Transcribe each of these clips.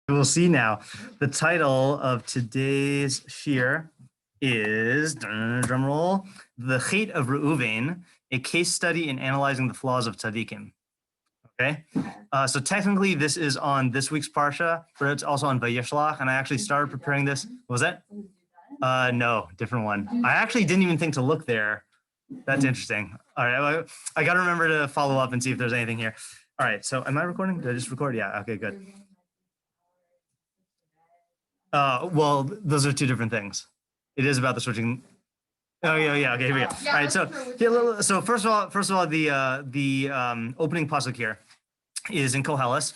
We'll see now. The title of today's shiur is, drumroll, The Cheit of Reuven, a case study in analyzing the flaws of Tzadikim. Okay, so technically this is on this week's parsha, but it's also on Vayechi, and I actually started preparing this. What was that? No, different one. I actually didn't even think to look there. That's interesting. All right, I got to remember to follow up and see if there's anything here. All right, so am I recording? Did I just record? Yeah, okay, good. Well, those are two different things. It is about the switching. Oh yeah. Okay, here we go. All right, so first of all, the opening pasuk here is in Cahal.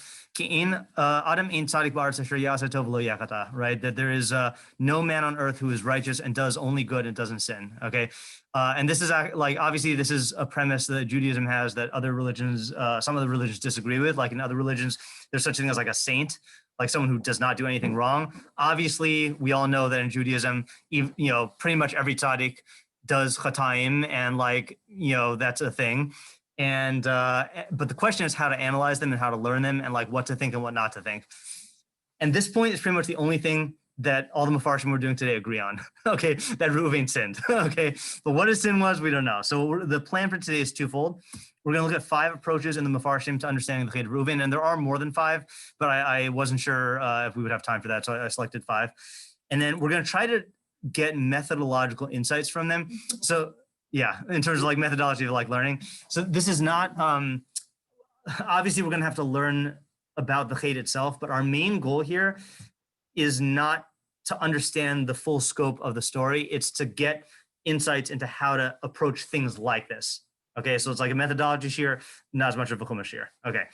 Right, that there is no man on earth who is righteous and does only good and doesn't sin. Okay, and this is like, obviously this is a premise that Judaism has that other religions, some of the religions disagree with. Like in other religions, there's such a thing as like a saint, like someone who does not do anything wrong. Obviously, we all know that in Judaism, pretty much every tzaddik does chataim, and that's a thing. And but the question is how to analyze them and how to learn them, and like what to think and what not to think. And this point is pretty much the only thing that all the meforshim we're doing today agree on. Okay, that Reuven sinned. Okay, but what his sin was, we don't know. So the plan for today is twofold. We're going to look at 5 approaches in the meforshim to understanding the Cheit of Reuven, and there are more than 5, but I wasn't sure if we would have time for that, so I selected 5. And then we're going to try to get methodological insights from them. So yeah, in terms of like methodology of like learning. So this is not, obviously we're going to have to learn about the Cheit itself, but our main goal here is not to understand the full scope of the story. It's to get insights into how to approach things like this. Okay, so it's like a methodology shiur, not as much of a chumah shiur. Okay,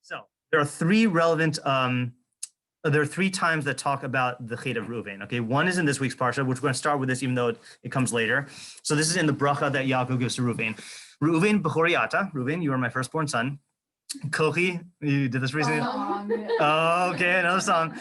so there are 3 relevant, there are 3 times that talk about the Cheit of Reuven. Okay, one is in this week's parsha, which we're going to start with this, even though it comes later. So this is in the bracha that Yaakov gives to Reuven. Reuven b'choriyata, Reuven, you are my firstborn son. Kochi, you did this recently? Oh, okay, another song.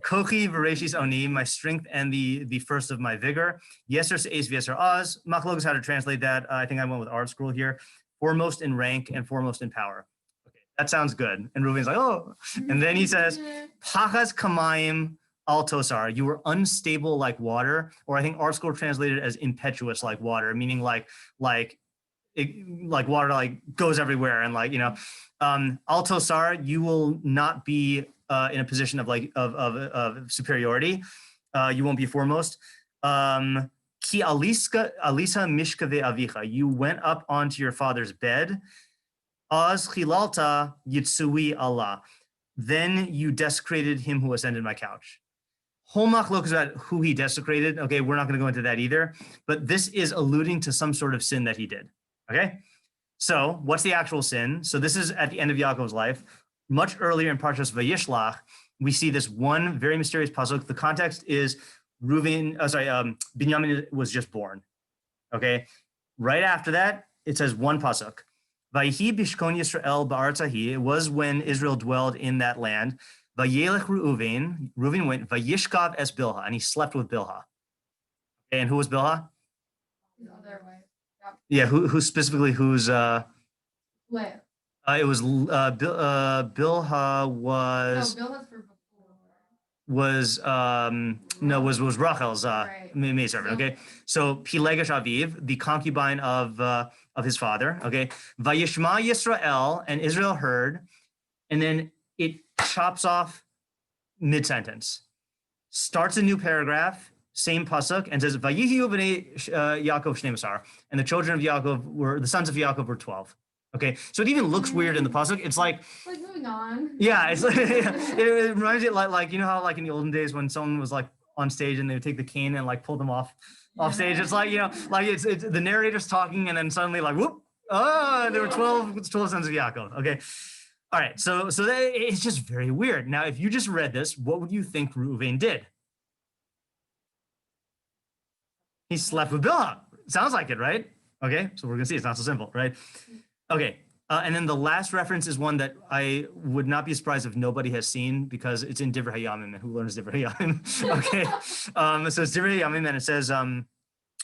Kochi v'reishis oni, my strength and the first of my vigor. Yeser se'es v'yeser oz. Machlok is how to translate that. I think I went with art scroll here. Foremost in rank and foremost in power. Okay, that sounds good. And Reuven's like, oh. And then he says, Pachas kamayim al tosar. You were unstable like water, or I think art scroll translated as impetuous like water, meaning like water like goes everywhere, and al tosar, you will not be in a position of superiority. You won't be foremost. Ki alisa mishkave avicha, you went up onto your father's bed. Az chilalta yitzui Allah, then you desecrated him who ascended my couch. Whole machlok is about who he desecrated. Okay, we're not going to go into that either, but this is alluding to some sort of sin that he did. Okay, so what's the actual sin? So this is at the end of Yaakov's life. Much earlier in Parshas Vayechi, we see this one very mysterious pasuk. The context is Binyamin was just born. Okay, right after that, it says one pasuk. Vayechi bishkon Yisrael ba'artzahi. It was when Israel dwelled in that land. Vayelech Reuven. Reuven went Vayishkav es Bilhah, and he slept with Bilhah. Okay, and who was Bilhah? Yeah, who specifically? Who's it was Bilhah was. No, Bilhah's for before. Was Rachel's maidservant. Okay, so Pilegesh Aviv, the concubine of his father. Okay, Vayishma Yisrael, and Israel heard, and then it chops off mid-sentence, starts a new paragraph. Same pasuk, and says Vayihi b'nei Yaakov shnei masar, and the children of Yaakov were the sons of Yaakov were 12. Okay, so it even looks weird in the pasuk. It's like moving on. Yeah, it's like, it reminds me like how like in the olden days when someone was like on stage and they would take the cane and like pull them off stage. It's like like it's the narrator's talking and then suddenly like whoop, there were 12 sons of Yaakov. Okay, all right, so that, it's just very weird. Now, if you just read this, what would you think Reuven did? He slept with Bilhah. Sounds like it, right? Okay, so we're gonna see it's not so simple, right? Okay, and then the last reference is one that I would not be surprised if nobody has seen, because it's in Dveri Hayamim, and who learns Dveri Hayamim? Okay, so it's Dveri Hayamim, and it says,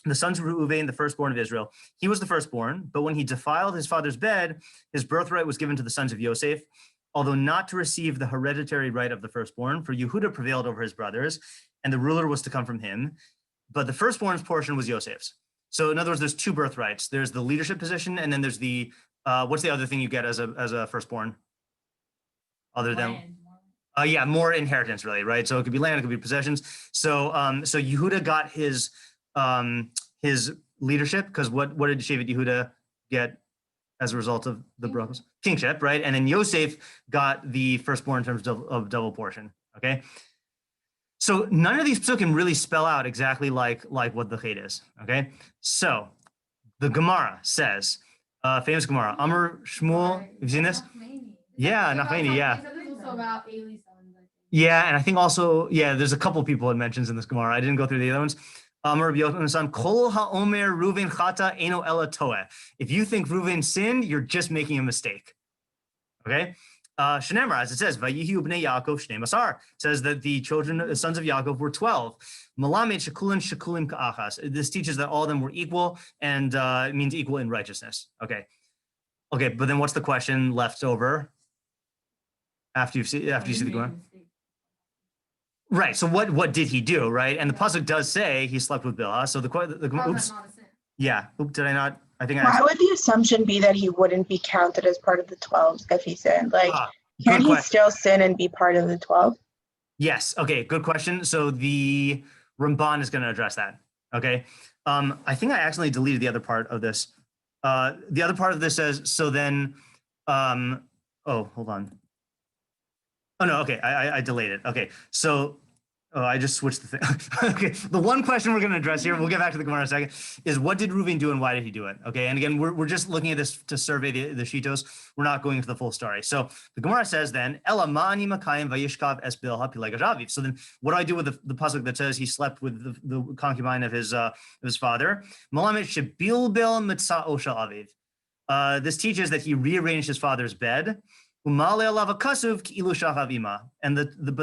the sons of Reuven, the firstborn of Israel. He was the firstborn, but when he defiled his father's bed, his birthright was given to the sons of Yosef. although not to receive the hereditary right of the firstborn, for Yehuda prevailed over his brothers, and the ruler was to come from him. But the firstborn's portion was Yosef's. So in other words, there's two birthrights. There's the leadership position, and then there's the, what's the other thing you get as a firstborn? Other than, more inheritance, really, right? So it could be land, it could be possessions. So so Yehuda got his leadership, because what did Shevet Yehuda get as a result of the brachos? Kingship, right? And then Yosef got the firstborn in terms of double portion, okay? So none of these psukim really spell out exactly like what the Cheit is, okay? So the Gemara says, famous Gemara, Amr Shmuel, have you seen this? Yeah, Nachmani, yeah. Yeah, and I think also, there's a couple people it mentions in this Gemara. I didn't go through the other ones. Amr Yochanan, Kol ha'omer Reuven chata eno ela toeh. If you think Reuven sinned, you're just making a mistake, okay? Shneimar, as it says, Vayechi bnei Yaakov shnei masar, says that the sons of Yaakov were 12. Malamed shekulim ka'achas. This teaches that all of them were equal, and it means equal in righteousness. Okay, but then what's the question left over after you see the Gemara? Right. So what did he do? Right, and the pasuk does say he slept with Bilhah. So the oops, yeah. Did I not? I think. Why would the assumption be that he wouldn't be counted as part of the 12 if he sinned? Like, can he still sin and be part of the 12? Yes. Okay. Good question. So the Ramban is going to address that. Okay. I think I accidentally deleted the other part of this. The other part of this says, so then, oh, hold on. Oh, no. Okay. I delayed it. Okay. So, I just switched the thing. Okay. The one question we're going to address here, we'll get back to the Gemara in a second, is what did Reuven do and why did he do it? Okay. And again, we're just looking at this to survey the shitos. We're not going into the full story. So the Gemara says then, Ela ma'ani makayim vayishkav es bilhah pileg aviv. So then what do I do with the pasuk that says he slept with the concubine of his father? Malamet shebilbil mitzah osha aviv. This teaches that he rearranged his father's bed. And but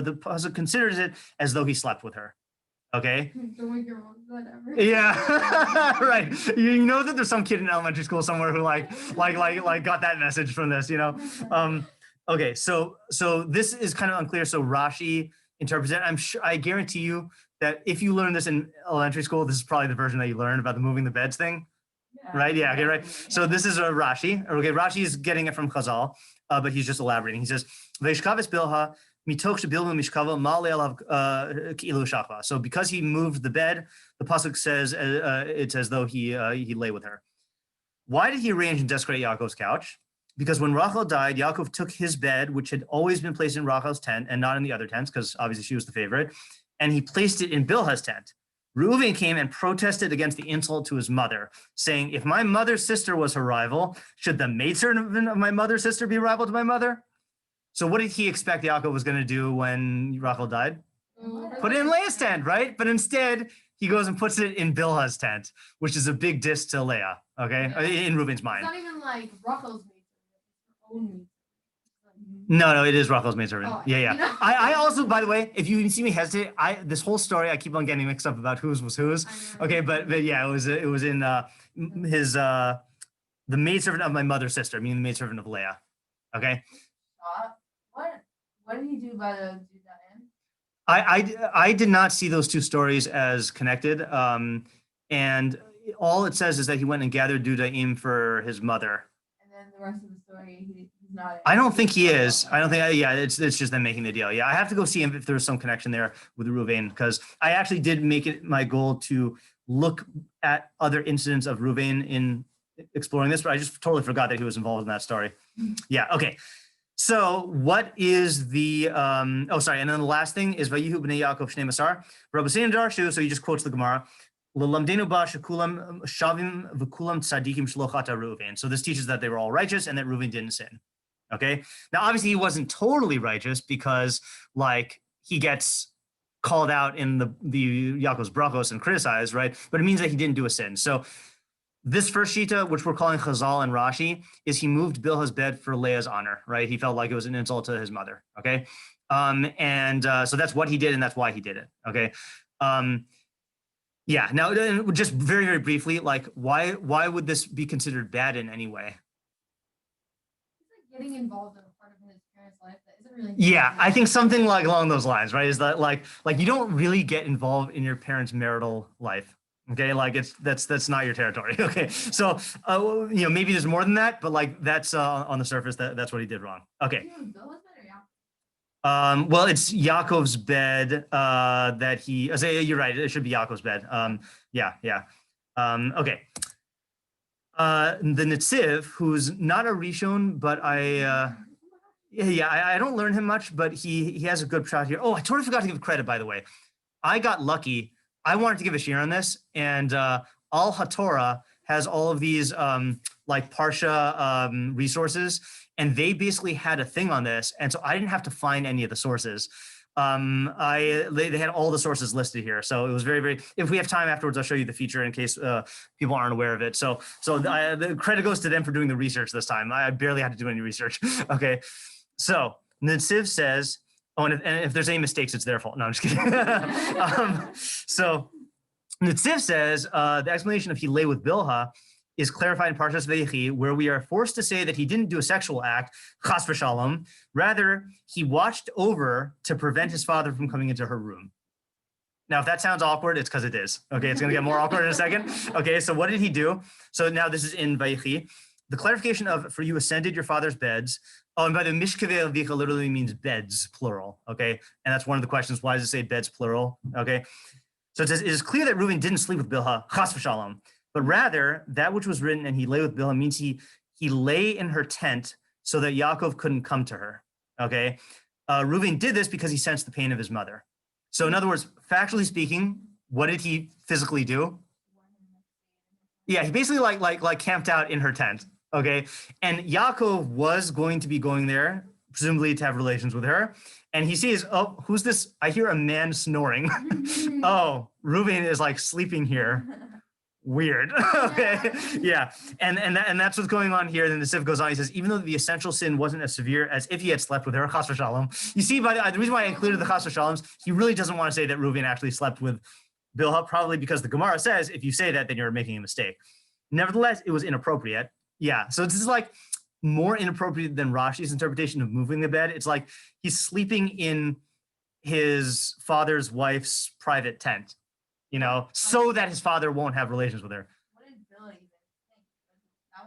the pasuk considers it as though he slept with her. Okay. Yeah, right. You know that there's some kid in elementary school somewhere who like got that message from this, you know. Okay, so this is kind of unclear. So Rashi interprets it. I guarantee you that if you learn this in elementary school, this is probably the version that you learned about the moving the beds thing. Right? Yeah, okay, right. So this is a Rashi. Okay, Rashi is getting it from Chazal, but he's just elaborating. He says, Vayishkav Bilhah, mitoch shebilhu mishkava ma'ale alav ki'ilu shachva. So because he moved the bed, the pasuk says it's as though he lay with her. Why did he arrange and desecrate Yaakov's couch? Because when Rachel died, Yaakov took his bed, which had always been placed in Rachel's tent and not in the other tents, because obviously she was the favorite, and he placed it in Bilhah's tent. Reuven came and protested against the insult to his mother, saying, if my mother's sister was her rival, should the maidservant of my mother's sister be rival to my mother? So what did he expect Yaakov was going to do when Rachel died? Put it in Leah's tent, right? But instead, he goes and puts it in Bilhah's tent, which is a big diss to Leah, okay? Yeah. In Reuven's mind. It's not even like Rachel's maidservant, it's her own maidservant. No, it is Rachel's maidservant. Oh, yeah. You know? I also, by the way, if you see me hesitate, this whole story, I keep on getting mixed up about whose was whose. Okay, but yeah, it was in his the maidservant of my mother's sister, meaning the maidservant of Leah. Okay. What did he do by the Judaim? I did not see those two stories as connected. And all it says is that he went and gathered Judaim for his mother. And then the rest of the story, he's not. I don't think he is. I don't think. Yeah, it's just them making the deal. Yeah, I have to go see if there's some connection there with Reuven, because I actually did make it my goal to look at other incidents of Reuven in exploring this, but I just totally forgot that he was involved in that story. Yeah. Okay. So what is the, and then the last thing is Vayechi bnei Yaakov shnei masar. Rabbi Sina darshu, so he just quotes the Gemara. Lomdeha ba shekulam shavim v'kulam tzadikim shelo chata Reuven. So this teaches that they were all righteous and that Reuven didn't sin. Okay. Now, obviously he wasn't totally righteous because like he gets called out in the Yaakov's brachos and criticized, right? But it means that he didn't do a sin. So this first shita, which we're calling Chazal and Rashi, is he moved Bilhah's bed for Leah's honor, right? He felt like it was an insult to his mother, okay? So that's what he did, and that's why he did it, okay? Yeah, now just very, very briefly, like why would this be considered bad in any way? He's like getting involved in a part of his parents' life that isn't really. Yeah, I think something like along those lines, right? Is that like you don't really get involved in your parents' marital life. Okay, like that's not your territory. Okay, so maybe there's more than that, but like that's on the surface that's what he did wrong. Okay. Well, it's Yaakov's bed that he. You're right. It should be Yaakov's bed. Yeah. Okay. The Netziv, who's not a Rishon, but I don't learn him much, but he has a good shot here. Oh, I totally forgot to give credit, by the way. I got lucky. I wanted to give a shiur on this, and Al HaTorah has all of these like Parsha resources, and they basically had a thing on this, and so I didn't have to find any of the sources. They had all the sources listed here, so it was very, very. If we have time afterwards, I'll show you the feature in case people aren't aware of it. So the credit goes to them for doing the research this time. I barely had to do any research. Okay, so Netziv says. Oh, and if there's any mistakes, it's their fault. No, I'm just kidding. So Netziv says the explanation of he lay with Bilhah is clarified in Parshas Vayechi, where we are forced to say that he didn't do a sexual act, chas v'shalom. Rather, he watched over to prevent his father from coming into her room. Now, if that sounds awkward, it's because it is. Okay, it's going to get more awkward in a second. Okay, so what did he do? So now this is in Vayechi. The clarification of, for you ascended your father's beds. Oh, and by the way, mishkavei avicha literally means beds, plural, okay? And that's one of the questions, why does it say beds, plural, okay? So it says, it is clear that Reuven didn't sleep with Bilhah, chas v'shalom, but rather that which was written and he lay with Bilhah means he lay in her tent so that Yaakov couldn't come to her, okay? Reuven did this because he sensed the pain of his mother. So in other words, factually speaking, what did he physically do? Yeah, he basically like camped out in her tent. Okay, and Yaakov was going to be going there, presumably to have relations with her, and he sees, oh, who's this? I hear a man snoring. Oh, Reuven is like sleeping here. Weird. Okay, yeah, and that's what's going on here. Then the Sif goes on. He says, even though the essential sin wasn't as severe as if he had slept with her, chas v'shalom. You see, by the reason why I included the chas v'shaloms, he really doesn't want to say that Reuven actually slept with Bilhah, probably because the Gemara says if you say that, then you're making a mistake. Nevertheless, it was inappropriate. Yeah, so this is like more inappropriate than Rashi's interpretation of moving the bed. It's like he's sleeping in his father's wife's private tent, so that his father won't have relations with her. What did Billy even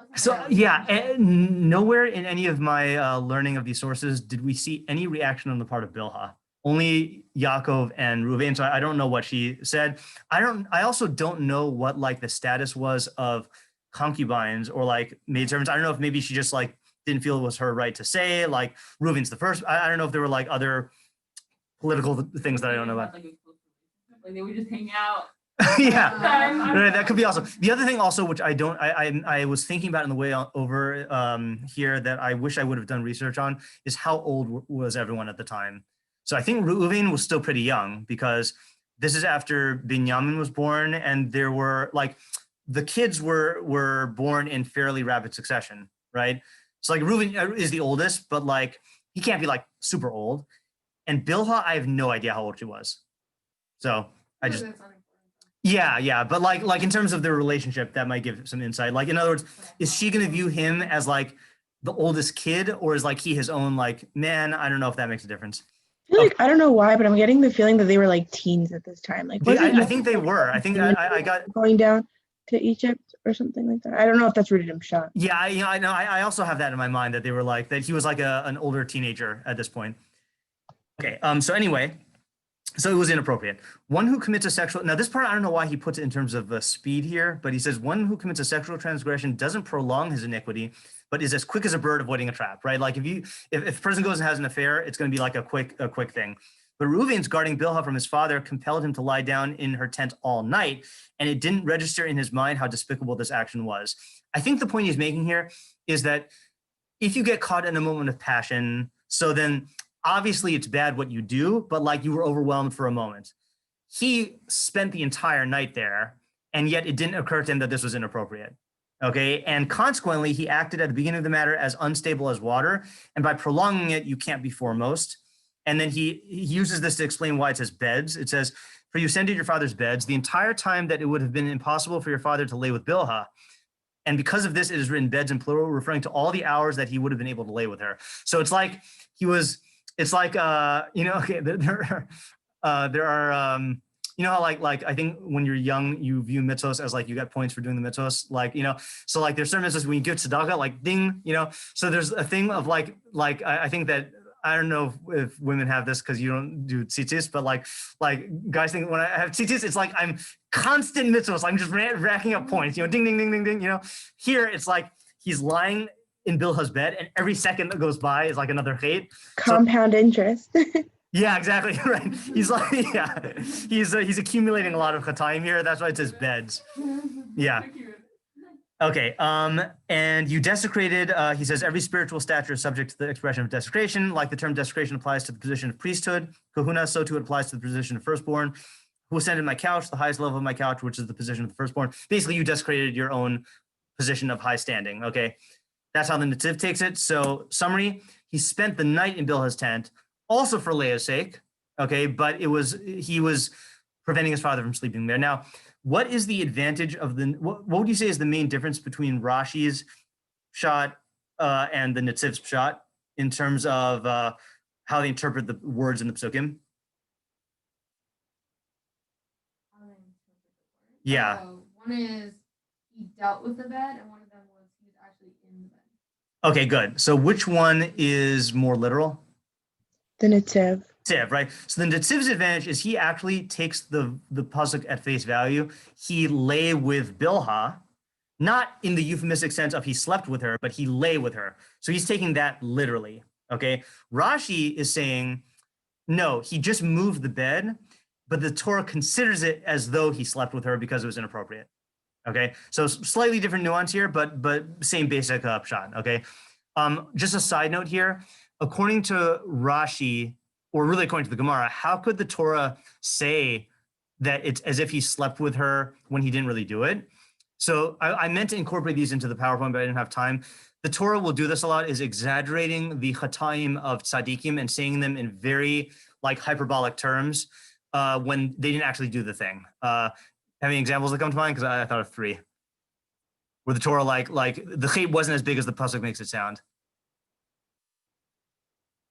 think? So yeah, nowhere in any of my learning of these sources did we see any reaction on the part of Bilhah. Only Yaakov and Reuven. So I don't know what she said. I also don't know what like the status was of concubines or like maidservants. I don't know if maybe she just like didn't feel it was her right to say, like Reuven's the first. I don't know if there were like other political things that I don't know about. Like they would just hang out. Yeah, right, that could be also. The other thing also, which I was thinking about in the way over here that I wish I would have done research on, is how old was everyone at the time. So I think Reuven was still pretty young because this is after Binyamin was born, and there were like, the kids were born in fairly rapid succession, right? So like Reuven is the oldest, but like he can't be like super old. And Bilhah, I have no idea how old she was. So I just, yeah. But like in terms of their relationship, that might give some insight. Like in other words, is she going to view him as like the oldest kid, or is like he his own like man? I don't know if that makes a difference. I feel like, I don't know why, but I'm getting the feeling that they were like teens at this time. Like I think they were. I think I got going down to Egypt or something like that. I don't know if that's rooted in Pshat. Yeah, I know. I also have that in my mind that they were like that. He was like an older teenager at this point. Okay. So anyway, so it was inappropriate. One who commits a sexual. Now this part I don't know why he puts it in terms of speed here, but he says one who commits a sexual transgression doesn't prolong his iniquity, but is as quick as a bird avoiding a trap. Right? Like if a person goes and has an affair, it's going to be like a quick thing. But Reuven's guarding Bilhah from his father compelled him to lie down in her tent all night, and it didn't register in his mind how despicable this action was. I think the point he's making here is that if you get caught in a moment of passion, so then obviously it's bad what you do, but like you were overwhelmed for a moment. He spent the entire night there, and yet it didn't occur to him that this was inappropriate. Okay, and consequently, he acted at the beginning of the matter as unstable as water, and by prolonging it, you can't be foremost. And then he uses this to explain why it says beds. It says, for you ascended your father's beds the entire time that it would have been impossible for your father to lay with Bilhah. And because of this, it is written beds in plural, referring to all the hours that he would have been able to lay with her. So it's like okay, there are, how like I think when you're young, you view mitzvos as like you get points for doing the mitzvos, so like there's certain mitzvos when you give tzedakah, like ding, so there's a thing of like I think that, I don't know if women have this because you don't do tzitzis, but like guys think when I have tzitzis, it's like I'm constant mitzvos. I'm just racking up points, ding, ding, ding, ding, ding, Here, it's like he's lying in Bilhah's bed and every second that goes by is like another Cheit. Compound interest. Yeah, exactly, right. He's like, he's accumulating a lot of chatayim here. That's why it says beds. Yeah. Okay, and you desecrated, he says, every spiritual stature is subject to the expression of desecration. Like the term desecration applies to the position of priesthood, kahuna, so too it applies to the position of firstborn. Who ascended my couch, the highest level of my couch, which is the position of the firstborn. Basically, you desecrated your own position of high standing, okay? That's how the Netziv takes it. So, summary, he spent the night in Bilhah's tent, also for Leah's sake, okay? But he was preventing his father from sleeping there. Now, what is the advantage of what would you say is the main difference between Rashi's shot and the Netziv's shot in terms of how they interpret the words in the psukim? Yeah. One is he dealt with the bed, and one of them was he was actually in the bed. Okay, good. So which one is more literal? The Netziv. Netziv, right? So the Netziv's advantage is he actually takes the pasuk at face value. He lay with Bilhah, not in the euphemistic sense of he slept with her, but he lay with her. So he's taking that literally, okay? Rashi is saying, no, he just moved the bed, but the Torah considers it as though he slept with her because it was inappropriate, okay? So slightly different nuance here, but same basic pshat, okay? Just a side note here, according to Rashi, or really according to the Gemara, how could the Torah say that it's as if he slept with her when he didn't really do it? So I meant to incorporate these into the PowerPoint, but I didn't have time. The Torah will do this a lot, is exaggerating the chatayim of tzadikim and saying them in very like hyperbolic terms when they didn't actually do the thing. Have any examples that come to mind? Because I thought of 3. Where the Torah like the Cheit wasn't as big as the pasuk makes it sound.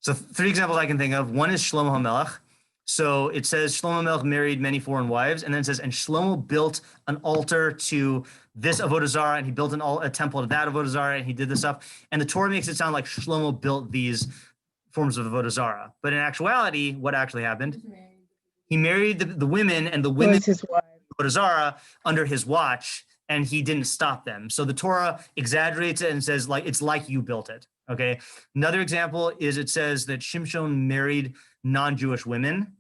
So 3 examples I can think of. One is Shlomo HaMelech. So it says Shlomo HaMelech married many foreign wives, and then it says, and Shlomo built an altar to this avodah zarah, and he built a temple to that avodah zarah, and he did this stuff. And the Torah makes it sound like Shlomo built these forms of avodah zarah. But in actuality, what actually happened? He married the women, and the women his wife. avodah zarah under his watch, and he didn't stop them. So the Torah exaggerates it and says like it's like you built it. Okay. Another example is it says that Shimshon married non-Jewish women.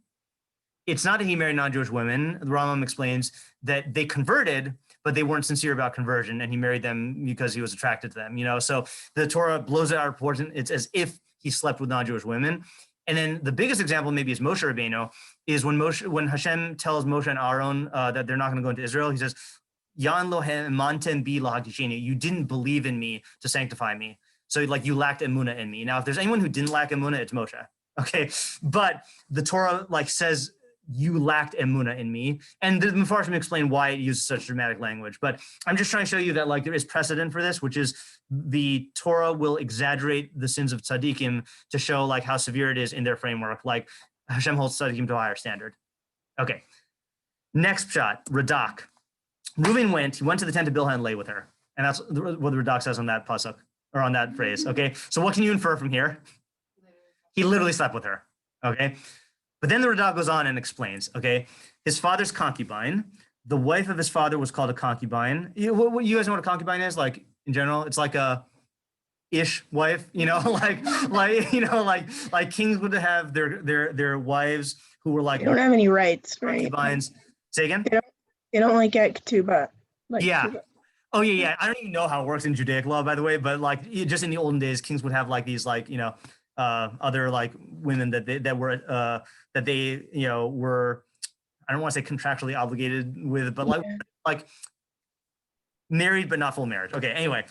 It's not that he married non-Jewish women. The Rambam explains that they converted, but they weren't sincere about conversion, and he married them because he was attracted to them. So the Torah blows it out of proportion. It's as if he slept with non-Jewish women. And then the biggest example maybe is Moshe Rabbeinu, is when Hashem tells Moshe and Aaron that they're not going to go into Israel, he says, Yan lohem mantem bi lahagisheni. You didn't believe in me to sanctify me. So like you lacked emunah in me. Now, if there's anyone who didn't lack emunah, it's Moshe. Okay, but the Torah like says you lacked emunah in me, and the meforshim explain why it uses such dramatic language. But I'm just trying to show you that like there is precedent for this, which is the Torah will exaggerate the sins of tzadikim to show like how severe it is in their framework. Like Hashem holds tzadikim to a higher standard. Okay, next pshat, Radak. Reuven went to the tent of Bilhah and lay with her, and that's what the Radak says on that pasuk. Or on that phrase, okay? So what can you infer from here? He literally slept with her, okay? But then the Radak goes on and explains, okay? His father's concubine, the wife of his father was called a concubine. You guys know what a concubine is? Like, in general, it's like a ish wife, like kings would have their wives who were like— They don't have any rights, right? Concubines. Say again? They don't like get ketubah. Yeah. Ketubah. Oh yeah. I don't even know how it works in Judaic law, by the way, but like just in the olden days, kings would have like these like other like women that were I don't want to say contractually obligated with, but like married but not full marriage. Okay. Anyway,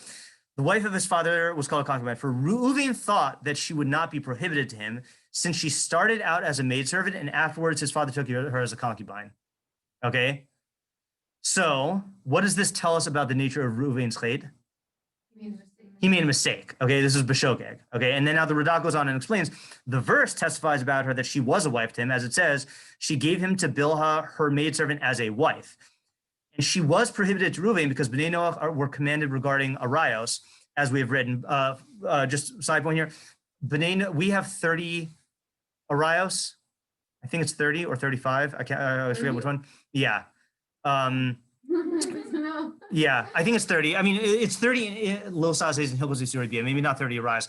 the wife of his father was called a concubine. For Reuven thought that she would not be prohibited to him, since she started out as a maidservant and afterwards his father took her as a concubine. Okay. So what does this tell us about the nature of Reuven's Cheit? He made a mistake. Okay, this is B'shogeg. Okay, and then now the Radak goes on and explains the verse testifies about her that she was a wife to him, as it says, she gave him to Bilhah, her maidservant, as a wife. And she was prohibited to Reuven because Bnei Noach were commanded regarding arayos, as we have written. Just side point here, we have 30 arayos. I think it's 30 or 35. I forget which one. Yeah. Yeah, I think it's 30. I mean, it's 30 in Lo Sazes and Hilchos Yisur, maybe not 30 arayos,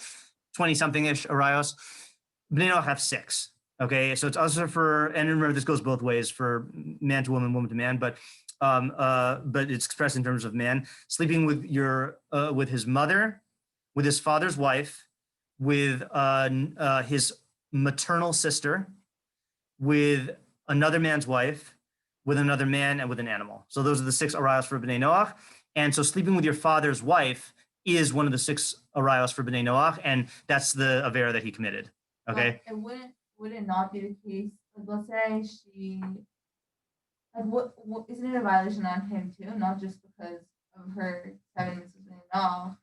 20-something-ish arayos. Bnei Noach have 6. Okay, so it's also for, and remember this goes both ways, for man to woman, woman to man, but it's expressed in terms of man sleeping with with his mother, with his father's wife, with his maternal sister, with another man's wife, with another man, and with an animal. So those are the 6 arayos for Bnei Noach. And so sleeping with your father's wife is one of the 6 arayos for Bnei Noach, and that's the avera that he committed. Okay. And would it not be the case? Like, let's say she, like, what isn't it a violation on him too, not just because of her 7 mitzvahs Bnei Noach?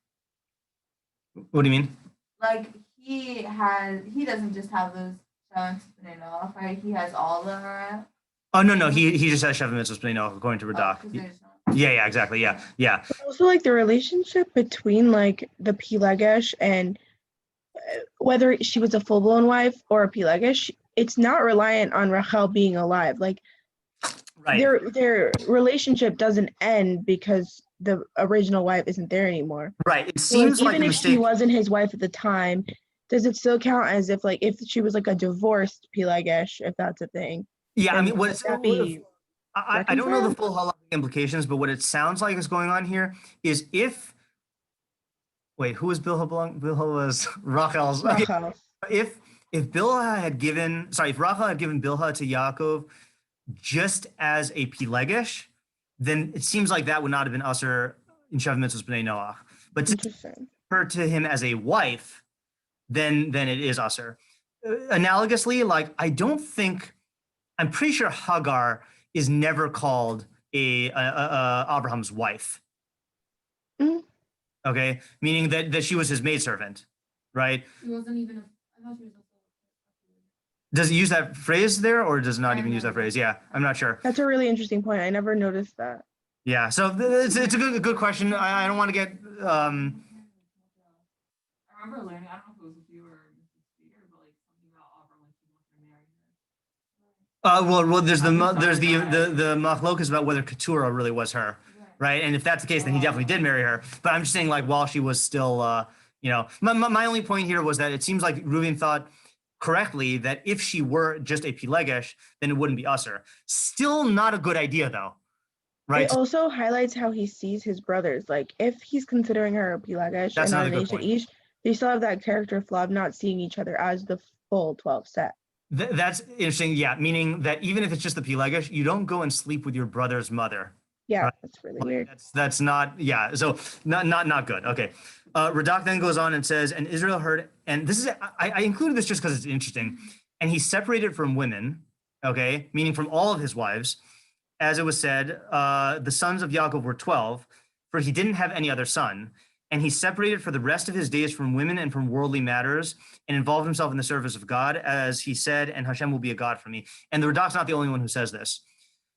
What do you mean? Like he doesn't just have those 7 mitzvahs Bnei Noach, right? He has all the. Oh no, he just has 7 mitzvahs Bnei Noach according to Radak. Yeah, exactly. Yeah. Also, like the relationship between like the Pilegesh and whether she was a full-blown wife or a Pilegesh, it's not reliant on Rachel being alive. Like, right. Their relationship doesn't end because the original wife isn't there anymore. Right. It seems so like even if she wasn't his wife at the time, does it still count as if she was like a divorced Pilegesh, if that's a thing? Yeah, I mean, I don't know the full halachic implications, but what it sounds like is going on here is who was Bilhah belong? Bilhah was Rachel's. Rachel. If Bilhah had given, if Rachel had given Bilhah to Yaakov just as a Pilegesh, then it seems like that would not have been Aser in Shav Mitzvahs Bnei Noach. But to her to him as a wife, then it is Aser. Analogously, like I'm pretty sure Hagar is never called Abraham's wife. Mm-hmm. Okay, meaning that she was his maidservant, right? She wasn't even. I thought she was. Does it use that phrase there, or does it not even use that phrase? Yeah, I'm not sure. That's a really interesting point. I never noticed that. Yeah, so it's a good question. I don't want to get. I remember learning. I don't know if it was with you or Peter, but like something about Auburn when she wanted to marry her. Well, there's the machlokas about whether Keturah really was her, right? And if that's the case, then he definitely did marry her. But I'm just saying, like, while she was still, my only point here was that it seems like Reuven thought correctly that if she were just a Pilegesh, then it wouldn't be Aser. Still not a good idea, though, right? It also highlights how he sees his brothers. Like, if he's considering her a Pilegesh and not an Ish, they still have that character flaw of not seeing each other as the full 12 set. That's interesting, yeah, meaning that even if it's just the Pilegesh, you don't go and sleep with your brother's mother. Yeah, right? That's really weird. That's not, yeah, so not good. Okay. Radak then goes on and says, and Israel heard, and this is, I included this just because it's interesting, and he separated from women, okay, meaning from all of his wives, as it was said, the sons of Yaakov were 12, for he didn't have any other son, and he separated for the rest of his days from women and from worldly matters, and involved himself in the service of God, as he said, and Hashem will be a God for me. And the Radak's not the only one who says this.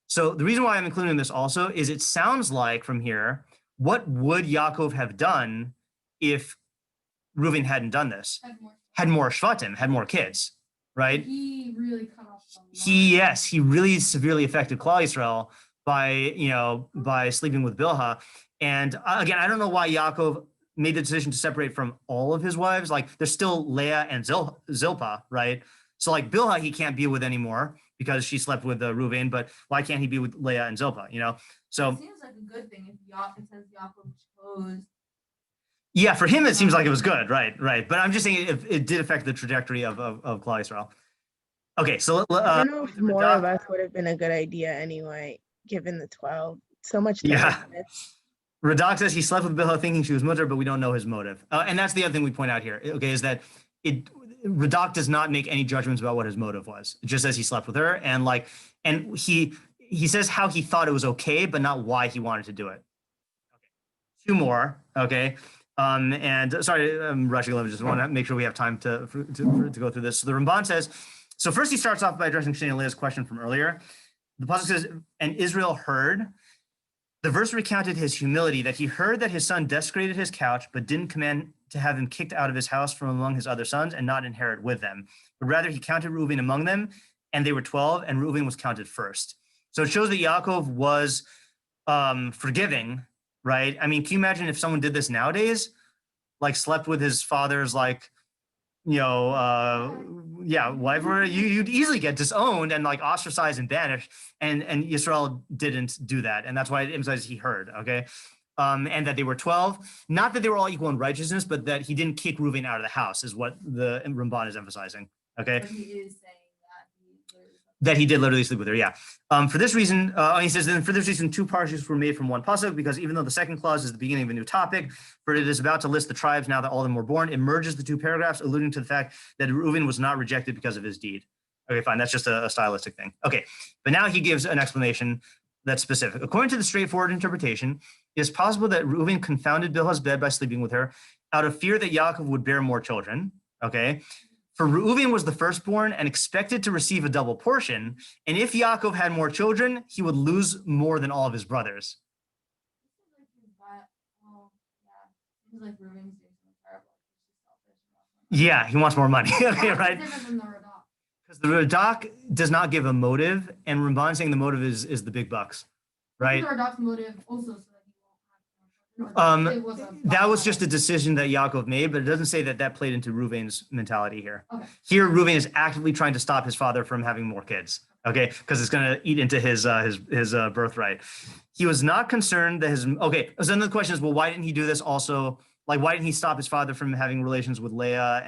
So the reason why I'm including this also is it sounds like from here, what would Yaakov have done if Reuven hadn't done this? Had more shvatim, had more kids, right? He really cut off some. He really severely affected Klal Yisrael by sleeping with Bilhah. And again, I don't know why Yaakov made the decision to separate from all of his wives. Like, there's still Leah and Zilpah, right? So like Bilhah, he can't be with anymore because she slept with Reuven, but why can't he be with Leah and Zilpah, So it seems like a good thing if it says Yaakov chose. Yeah, for him, it seems like it was good, right. But I'm just saying it did affect the trajectory of Klal Yisrael. Okay, so I don't know if more of us would have been a good idea anyway, given the 12. So much. Yeah. Radak says he slept with Bilhah thinking she was mutter, but we don't know his motive. And that's the other thing we point out here, okay, is that Radak does not make any judgments about what his motive was. It just says he slept with her, and he he says how he thought it was okay, but not why he wanted to do it. Okay. Two more, okay? And sorry, I'm rushing a little, just want to make sure we have time to go through this. So the Ramban says, so first he starts off by addressing Shane and Leah's question from earlier. The pasuk says, and Israel heard. The verse recounted his humility, that he heard that his son desecrated his couch, but didn't command to have him kicked out of his house from among his other sons and not inherit with them. But rather he counted Reuven among them, and they were 12, and Reuven was counted first. So it shows that Yaakov was forgiving, right? I mean, can you imagine if someone did this nowadays? Like slept with his father's wife, or you'd easily get disowned and like ostracized and banished. And Yisrael didn't do that. And that's why it emphasizes he heard, okay? And that they were 12, not that they were all equal in righteousness, but that he didn't kick Reuven out of the house is what the Ramban is emphasizing, okay? But he is saying that he did literally sleep with her, yeah. For this reason, he says, then for this reason, two parshas were made from one pasuk, because even though the second clause is the beginning of a new topic, for it is about to list the tribes now that all of them were born, it merges the two paragraphs, alluding to the fact that Reuven was not rejected because of his deed. Okay, fine, that's just a stylistic thing. Okay, but now he gives an explanation that's specific. According to the straightforward interpretation, it is possible that Reuven confounded Bilhah's bed by sleeping with her out of fear that Yaakov would bear more children, okay? For Reuven was the firstborn and expected to receive a double portion. And if Yaakov had more children, he would lose more than all of his brothers. Yeah, he wants more money. Okay, right? Because the Radak does not give a motive, and Ramban saying the motive is the big bucks, right? The Radak's motive also. That was just a decision that Yaakov made, but it doesn't say that that played into Reuven's mentality here. Okay. Here, Reuven is actively trying to stop his father from having more kids, okay? Because it's going to eat into his birthright. He was not concerned that okay, so then the question is, well, why didn't he do this also? Like, why didn't he stop his father from having relations with Leah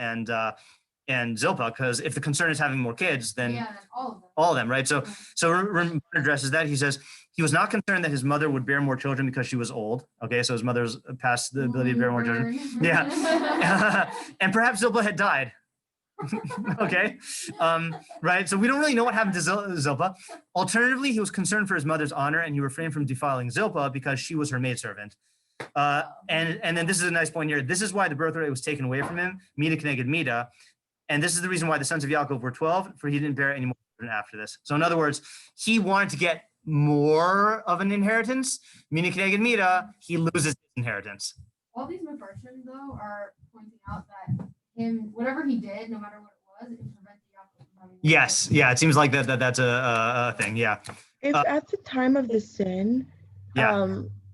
and Zilpah? Because if the concern is having more kids, then all of them, right? So Ramban addresses that. He says, he was not concerned that his mother would bear more children because she was old. Okay, so his mother's past the ability to bear more children. Yeah, and perhaps Zilpah had died. Okay, right. So we don't really know what happened to Zilpah. Alternatively, he was concerned for his mother's honor, and he refrained from defiling Zilpah because she was her maidservant. And then this is a nice point here. This is why the birthright was taken away from him, mida keneged mida, and this is the reason why the sons of Yaakov were 12, for he didn't bear any more children after this. So in other words, he wanted to get more of an inheritance, meaning keneged mida, he loses his inheritance. All these meforshim though are pointing out that whatever he did, no matter what it was, it prevented Yaakov from having. Yes, yeah, it seems like that's a thing, yeah. If at the time of the sin,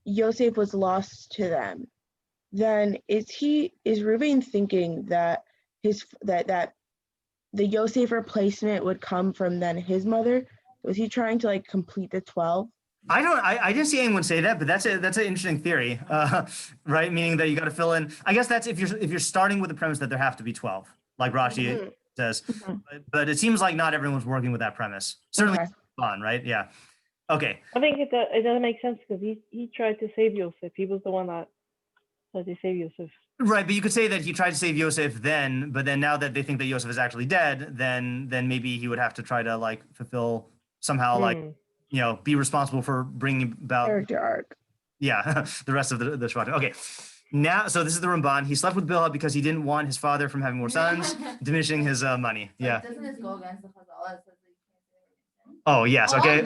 Yosef was lost to them, then is Reuven thinking that that the Yosef replacement would come from then his mother? Was he trying to like complete the 12? I didn't see anyone say that, but that's an interesting theory, right? Meaning that you got to fill in. I guess that's if you're starting with the premise that there have to be 12, like Rashi says. But it seems like not everyone's working with that premise. Certainly fun, right? Yeah. Okay. I think it doesn't make sense because he tried to save Yosef. He was the one that tried to save Yosef. Right, but you could say that he tried to save Yosef then, but then now that they think that Yosef is actually dead, then maybe he would have to try to like fulfill somehow like, be responsible for bringing about character arc. Yeah, the rest of the Shvatim. Okay, now, so this is the Ramban. He slept with Bilhah because he didn't want his father from having more sons, diminishing his money. Yeah. Doesn't this go against the Chazal? Oh yes. Okay.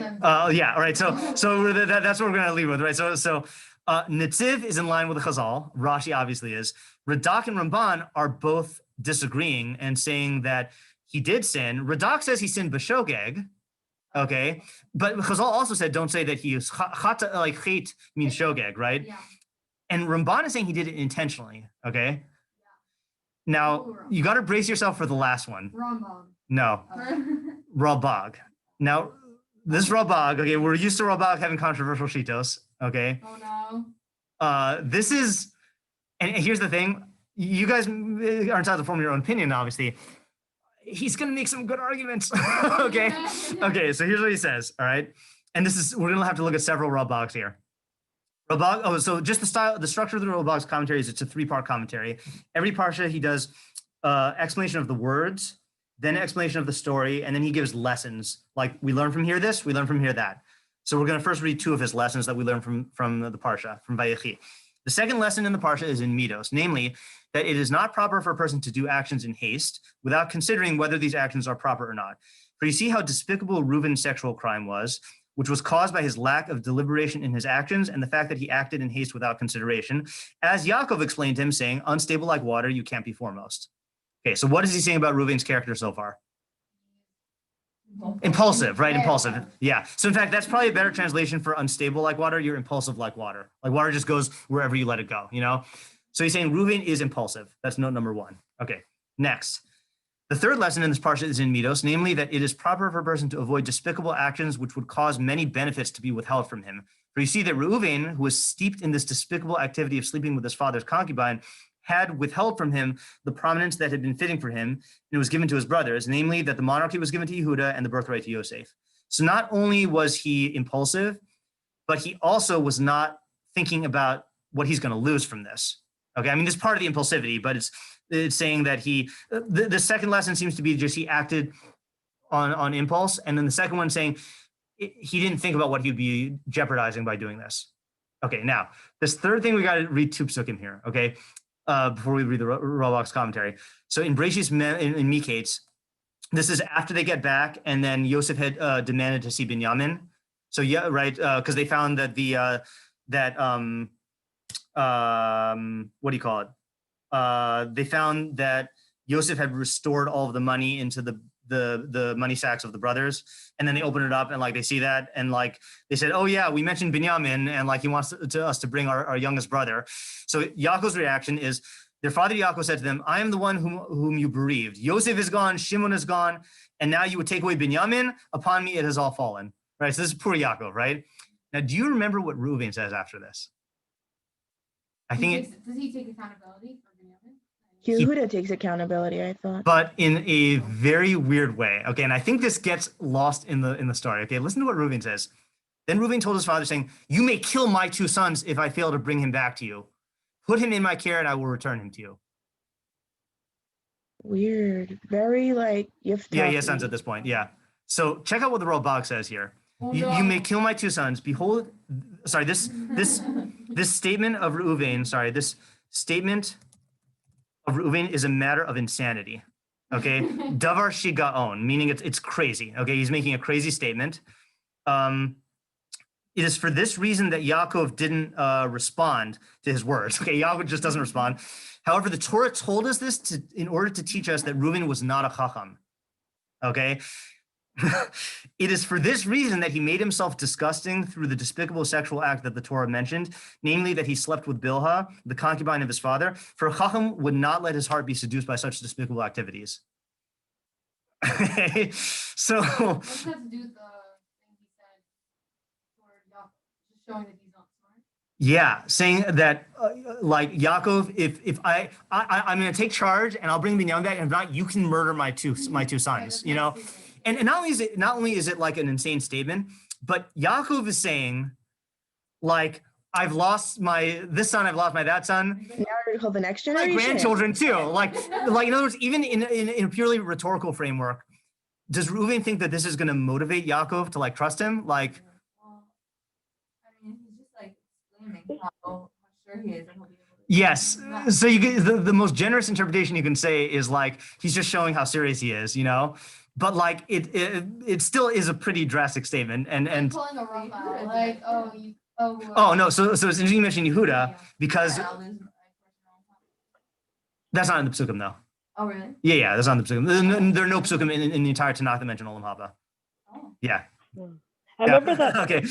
Yeah. All right. So that's what we're gonna leave with, right? So Netziv is in line with the Chazal. Rashi obviously is. Radak and Ramban are both disagreeing and saying that he did sin. Radak says he sinned b'shogeg. Okay, but Chazal also said don't say that he is chata, like Cheit means shogeg, right? Yeah. And Ramban is saying he did it intentionally. Okay. Now you got to brace yourself for the last one. Rambam. No, Rabag. Now this Rabag. Okay, we're used to Rabag having controversial shitos. Okay. Oh no. This is, and here's the thing. You guys are entitled to form your own opinion, obviously. He's going to make some good arguments. Okay. Okay. So here's what he says. All right. And we're going to have to look at several Rabags here. Rabag. So just the structure of the Rabag's commentary is it's a 3-part commentary. Every parsha he does explanation of the words, then explanation of the story, and then he gives lessons. Like we learn from here this, we learn from here that. So we're going to first read two of his lessons that we learned from the Parsha, from Vayechi. The second lesson in the Parsha is in midos, namely that it is not proper for a person to do actions in haste without considering whether these actions are proper or not. For you see how despicable Reuven's sexual crime was, which was caused by his lack of deliberation in his actions and the fact that he acted in haste without consideration. As Yaakov explained to him, saying, unstable like water, you can't be foremost. Okay, so what is he saying about Reuven's character so far? Impulsive, right? Impulsive. Yeah. So in fact, that's probably a better translation for unstable like water. You're impulsive like water. Like water just goes wherever you let it go, you know? So he's saying Reuven is impulsive. That's note number one. Okay, next. The third lesson in this parsha is in midos, namely that it is proper for a person to avoid despicable actions which would cause many benefits to be withheld from him. For you see that Reuven, who was steeped in this despicable activity of sleeping with his father's concubine, had withheld from him the prominence that had been fitting for him, and it was given to his brothers, namely that the monarchy was given to Yehuda and the birthright to Yosef. So not only was he impulsive, but he also was not thinking about what he's going to lose from this. Okay, I mean, this is part of the impulsivity, but it's saying that the second lesson seems to be just he acted on impulse, and then the second one saying he didn't think about what he'd be jeopardizing by doing this. Okay, now, this third thing, we got to read two psukim here, okay? Before we read the Ralbach's commentary. So in Beraishit's in Miketz, this is after they get back, and then Yosef had demanded to see Binyamin. So yeah, right, because they found that what do you call it? They found that Yosef had restored all of the money into the money sacks of the brothers, and then they open it up and like they see that and like they said, oh yeah, we mentioned Binyamin and like he wants us to bring our youngest brother. So Yaakov's reaction is their father Yaakov said to them, I am the one whom you bereaved. Yosef is gone, Shimon is gone, and now you would take away Binyamin. Upon me it has all fallen. Right. So this is poor Yaakov, right? Now, do you remember what Reuven says after this? I think does he take accountability for Binyamin? Yehuda takes accountability, I thought. But in a very weird way. Okay, and I think this gets lost in the story. Okay, listen to what Reuven says. Then Reuven told his father, saying, you may kill my two sons if I fail to bring him back to you. Put him in my care and I will return him to you. Weird. Very like Yiftach. Yeah, he has sons at this point. Yeah. So check out what the Ralbach says here. You may kill my two sons. Behold, sorry, this statement of Reuven, this statement of Reuven is a matter of insanity. Okay, davar shigaon, meaning it's crazy. Okay, he's making a crazy statement. It is for this reason that Yaakov didn't respond to his words. Okay, Yaakov just doesn't respond. However, the Torah told us this in order to teach us that Reuven was not a chacham. Okay. It is for this reason that he made himself disgusting through the despicable sexual act that the Torah mentioned, namely that he slept with Bilhah, the concubine of his father, for a chacham would not let his heart be seduced by such despicable activities. So What's that to do with the thing he said toward Yaakov? Just showing that he's not smart? yeah, saying that like Yaakov, if I'm going to take charge and I'll bring Binyamin back, and if not, you can murder my two sons, you know. And not only is it like an insane statement, but Yaakov is saying, like, I've lost this son, I've lost that son. Now we call the next generation. My grandchildren too. Like in other words, even in a purely rhetorical framework, does Reuven think that this is going to motivate Yaakov to like trust him? Like, Well, I mean, he's just like explaining how sure he is. And he'll be able to yes. So you get the most generous interpretation you can say is like he's just showing how serious he is, you know. But like it still is a pretty drastic statement, and Pulling a rough out, like, oh no, so it's interesting you mentioned Yehuda because that's not in the psukim though. Oh, really? Yeah, that's not in the psukim. There are no psukim in the entire Tanakh that mention Olam Haba. Oh. Yeah. I remember that Okay.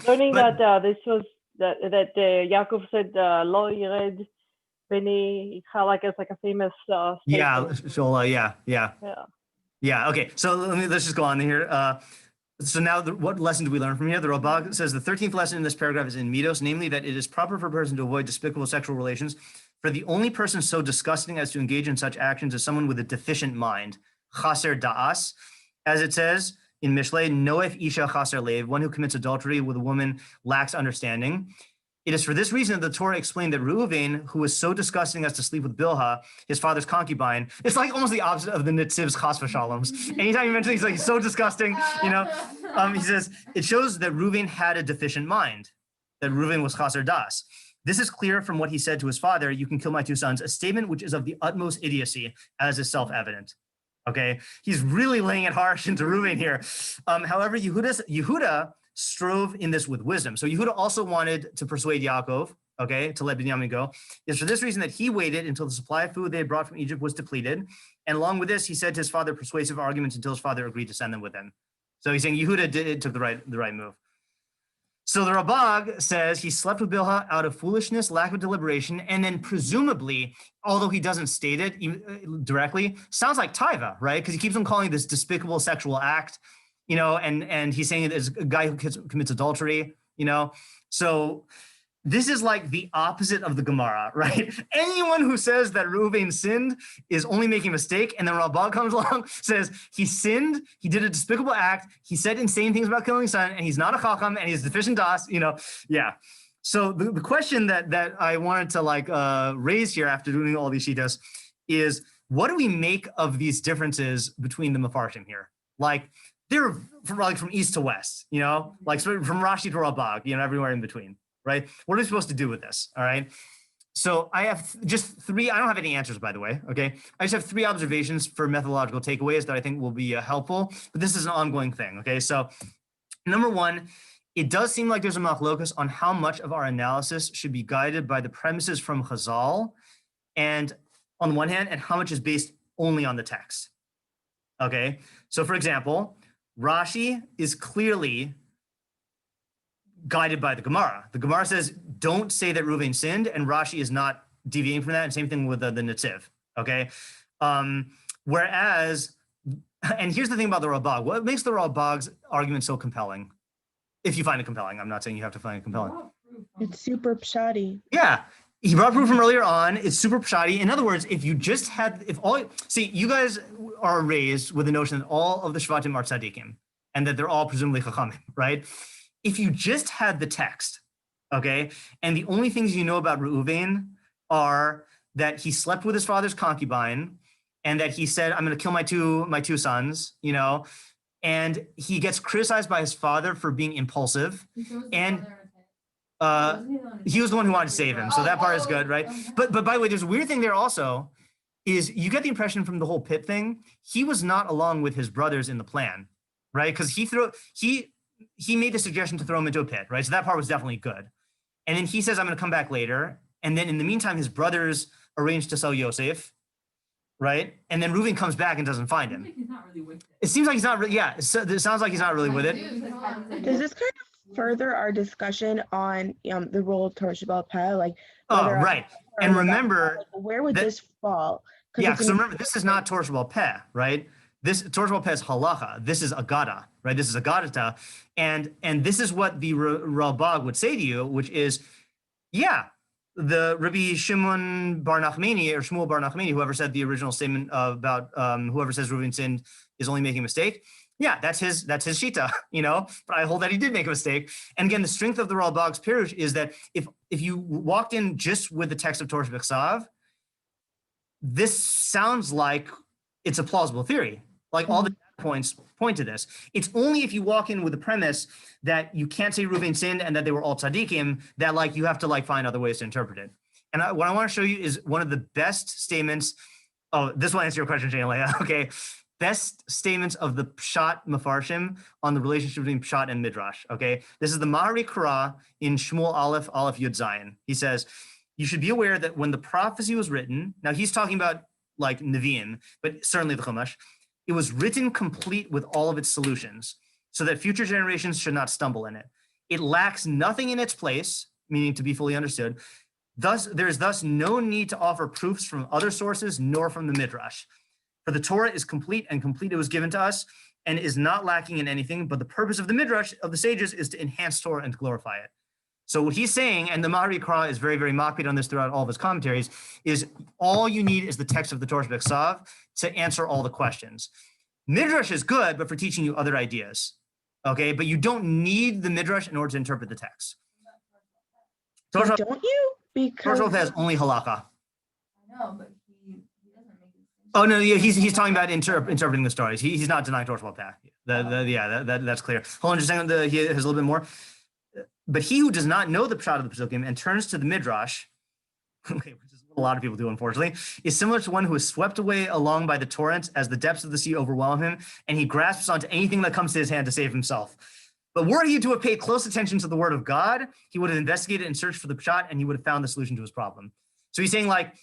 learning but- that this was that Yaakov said lo yired beni itcha, like it's like a famous Yeah, statement. Shola, yeah. Yeah. Okay, so let's just go on here. So now, what lesson do we learn from here? The Ralbach says the 13th lesson in this paragraph is in midos, namely that it is proper for a person to avoid despicable sexual relations. For the only person so disgusting as to engage in such actions is someone with a deficient mind, chaser da'as, as it says in Mishlei, noef isha chaser lev, one who commits adultery with a woman lacks understanding. It is for this reason that the Torah explained that Reuven, who was so disgusting as to sleep with Bilhah, his father's concubine, it's like almost the opposite of the Nitziv's chas v'shaloms. Anytime you mention he's like so disgusting, you know, he says, it shows that Reuven had a deficient mind, that Reuven was chaser das. This is clear from what he said to his father, you can kill my two sons, a statement which is of the utmost idiocy, as is self-evident. Okay, he's really laying it harsh into Reuven here. However, Yehuda strove in this with wisdom. So Yehuda also wanted to persuade Yaakov, okay, to let Binyamin go. It's for this reason that he waited until the supply of food they had brought from Egypt was depleted. And along with this, he said to his father persuasive arguments until his father agreed to send them with him. So he's saying Yehuda took the right move. So the Rabag says he slept with Bilhah out of foolishness, lack of deliberation, and then presumably, although he doesn't state it directly, sounds like taiva, right? Because he keeps on calling this despicable sexual act, you know, and he's saying it as a guy who commits adultery, you know. So this is like the opposite of the Gemara, right? Anyone who says that Reuven sinned is only making a mistake, and then Rabag comes along, says he sinned, he did a despicable act, he said insane things about killing his son, and he's not a chacham, and he's deficient das, you know, yeah. So the question that I wanted to raise here after doing all these shitas is, what do we make of these differences between the meforshim here? Like, they're from east to west, you know, like from Rashi to Rabag, you know, everywhere in between. Right? What are we supposed to do with this? All right. So I have just three, I don't have any answers, by the way. Okay. I just have three observations for methodological takeaways that I think will be helpful, but this is an ongoing thing. Okay. So number one, it does seem like there's a machlokas on how much of our analysis should be guided by the premises from Chazal, and on the one hand, and how much is based only on the text. Okay. So for example, Rashi is clearly guided by the Gemara. The Gemara says, don't say that Reuven sinned, and Rashi is not deviating from that, and same thing with the Netziv, okay? Whereas, and here's the thing about the Rabag, what makes the Rabag's argument so compelling? If you find it compelling, I'm not saying you have to find it compelling. It's super pshatty. Yeah, he brought proof from earlier on, it's super pshatty. In other words, if you just had, see, you guys are raised with the notion that all of the Shvatim are Tzadikim, and that they're all presumably Chachamim, right? If you just had the text, okay, and the only things you know about Reuven are that he slept with his father's concubine, and that he said, I'm going to kill my two sons, you know, and he gets criticized by his father for being impulsive, and he was the one who wanted to save him, so that part is good, right? But by the way, there's a weird thing there also, is you get the impression from the whole pit thing, he was not along with his brothers in the plan, right? Because he made the suggestion to throw him into a pit, right? So that part was definitely good. And then he says, I'm going to come back later. And then in the meantime, his brothers arrange to sell Yosef, right? And then Reuven comes back and doesn't find him. He's not really with it. It seems like he's not really, yeah, it sounds like he's not really with it. Does this kind of further our discussion on the role of Torah Shabbat Peh? Like, Oh, right. And remember, where would this fall? Yeah, because remember, this is not Torah Shabbat Peh, right? This Torah Shabbat Peh is halacha. This is agada, right? This is agadata. And this is what the Rabag would say to you, which is, yeah, the Rabbi Shimon Bar Nachmani or Shmuel Bar Nachmani, whoever said the original statement about whoever says Reuven sinned is only making a mistake. Yeah, that's his shita, you know, but I hold that he did make a mistake. And again, the strength of the Rabag's pirush is that if you walked in just with the text of Torah B'Chsav, this sounds like it's a plausible theory. Like all the points point to this. It's only if you walk in with the premise that you can't say Reuven sinned and that they were all tzadikim that like you have to like find other ways to interpret it. And what I want to show you is one of the best statements. Oh, this will answer your question, Leah. Okay. Best statements of the Pshat meforshim on the relationship between Pshat and Midrash. Okay. This is the Maharikra in Shmuel Aleph Yud Zayin. He says, you should be aware that when the prophecy was written, now he's talking about like Nevi'im, but certainly the Chumash, it was written complete with all of its solutions so that future generations should not stumble in it. It lacks nothing in its place, meaning to be fully understood. Thus, there is thus no need to offer proofs from other sources nor from the Midrash. For the Torah is complete, and complete it was given to us, and is not lacking in anything, but the purpose of the Midrash, of the sages, is to enhance Torah and to glorify it. So what he's saying, and the Maharikra is very, very makpid on this throughout all of his commentaries, is all you need is the text of the Torah B'Chsav to answer all the questions. Midrash is good, but for teaching you other ideas, okay? But you don't need the Midrash in order to interpret the text. Torah But don't you? Because Shvalot has only halakha. I know, but he doesn't make it. Oh no, yeah, he's talking about interpreting the stories. He's not denying Torah Shvalot. That's clear. Hold on just a second. He has a little bit more. But he who does not know the pshat of the Pesukim and turns to the midrash, okay, which is what a lot of people do, unfortunately, is similar to one who is swept away along by the torrent as the depths of the sea overwhelm him, and he grasps onto anything that comes to his hand to save himself. But were he to have paid close attention to the word of God, he would have investigated and searched for the pshat, and he would have found the solution to his problem. So he's saying, like,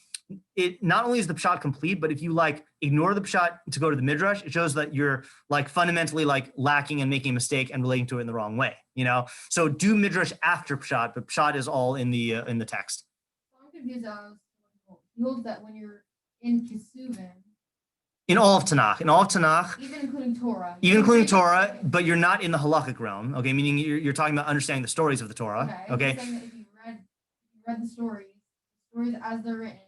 it not only is the pshat complete, but if you like ignore the pshat to go to the midrash, it shows that you're like fundamentally like lacking and making a mistake and relating to it in the wrong way, you know? So do midrash after pshat, but pshat is all in the text. I'm confused. He holds that when you're in Kesuvim, In all of Tanakh, even including Torah, but you're not in the halakhic realm, okay? Meaning you're talking about understanding the stories of the Torah, okay? He's saying that if you read the stories as they're written,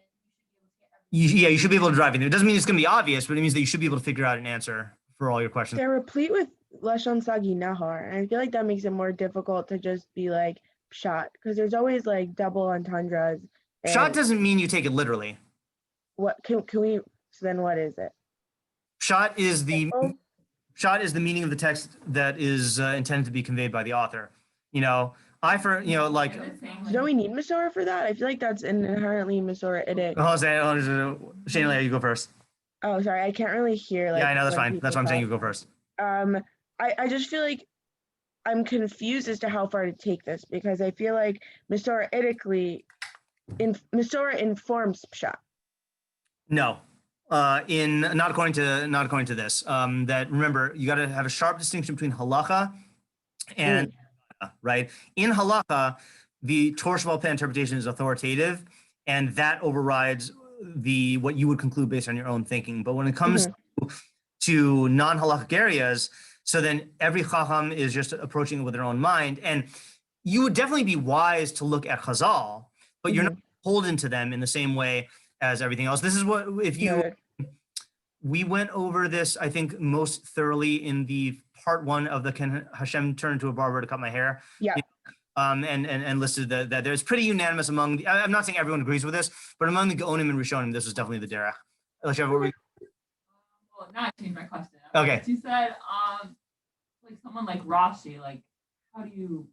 You should be able to drive in. It doesn't mean it's going to be obvious, but it means that you should be able to figure out an answer for all your questions. they're replete with lashon sagi nahar, and I feel like that makes it more difficult to just be like pshat, because there's always like double entendres. Pshat doesn't mean you take it literally. What can we? So then, what is it? Pshat is the meaning of the text that is intended to be conveyed by the author. You know, like. Don't we need Masorah for that? I feel like that's inherently Masorah-idic. Shayna, you go first. Oh, sorry, I can't really hear. Like, yeah, I know, that's when fine. That's why I'm saying you go first. I just feel like I'm confused as to how far to take this, because I feel like Masorah-idically, Masorah informs pshat. No, not according to this. That remember, you got to have a sharp distinction between halacha and right. In halacha, the Torah Sheba'al Peh interpretation is authoritative, and that overrides what you would conclude based on your own thinking. But when it comes to non-halakhic areas, so then every chacham is just approaching it with their own mind, and you would definitely be wise to look at Chazal, but you're not beholden to them in the same way as everything else. This is what we went over this, I think, most thoroughly in the part 1 of the Can Hashem turn into a barber to cut my hair? Yeah. And listed that there's pretty unanimous among I'm not saying everyone agrees with this, but among the Gaonim and Rishonim, this was definitely the derech. Well, now I changed my question. Okay. You said, like someone like Rashi, like, how do you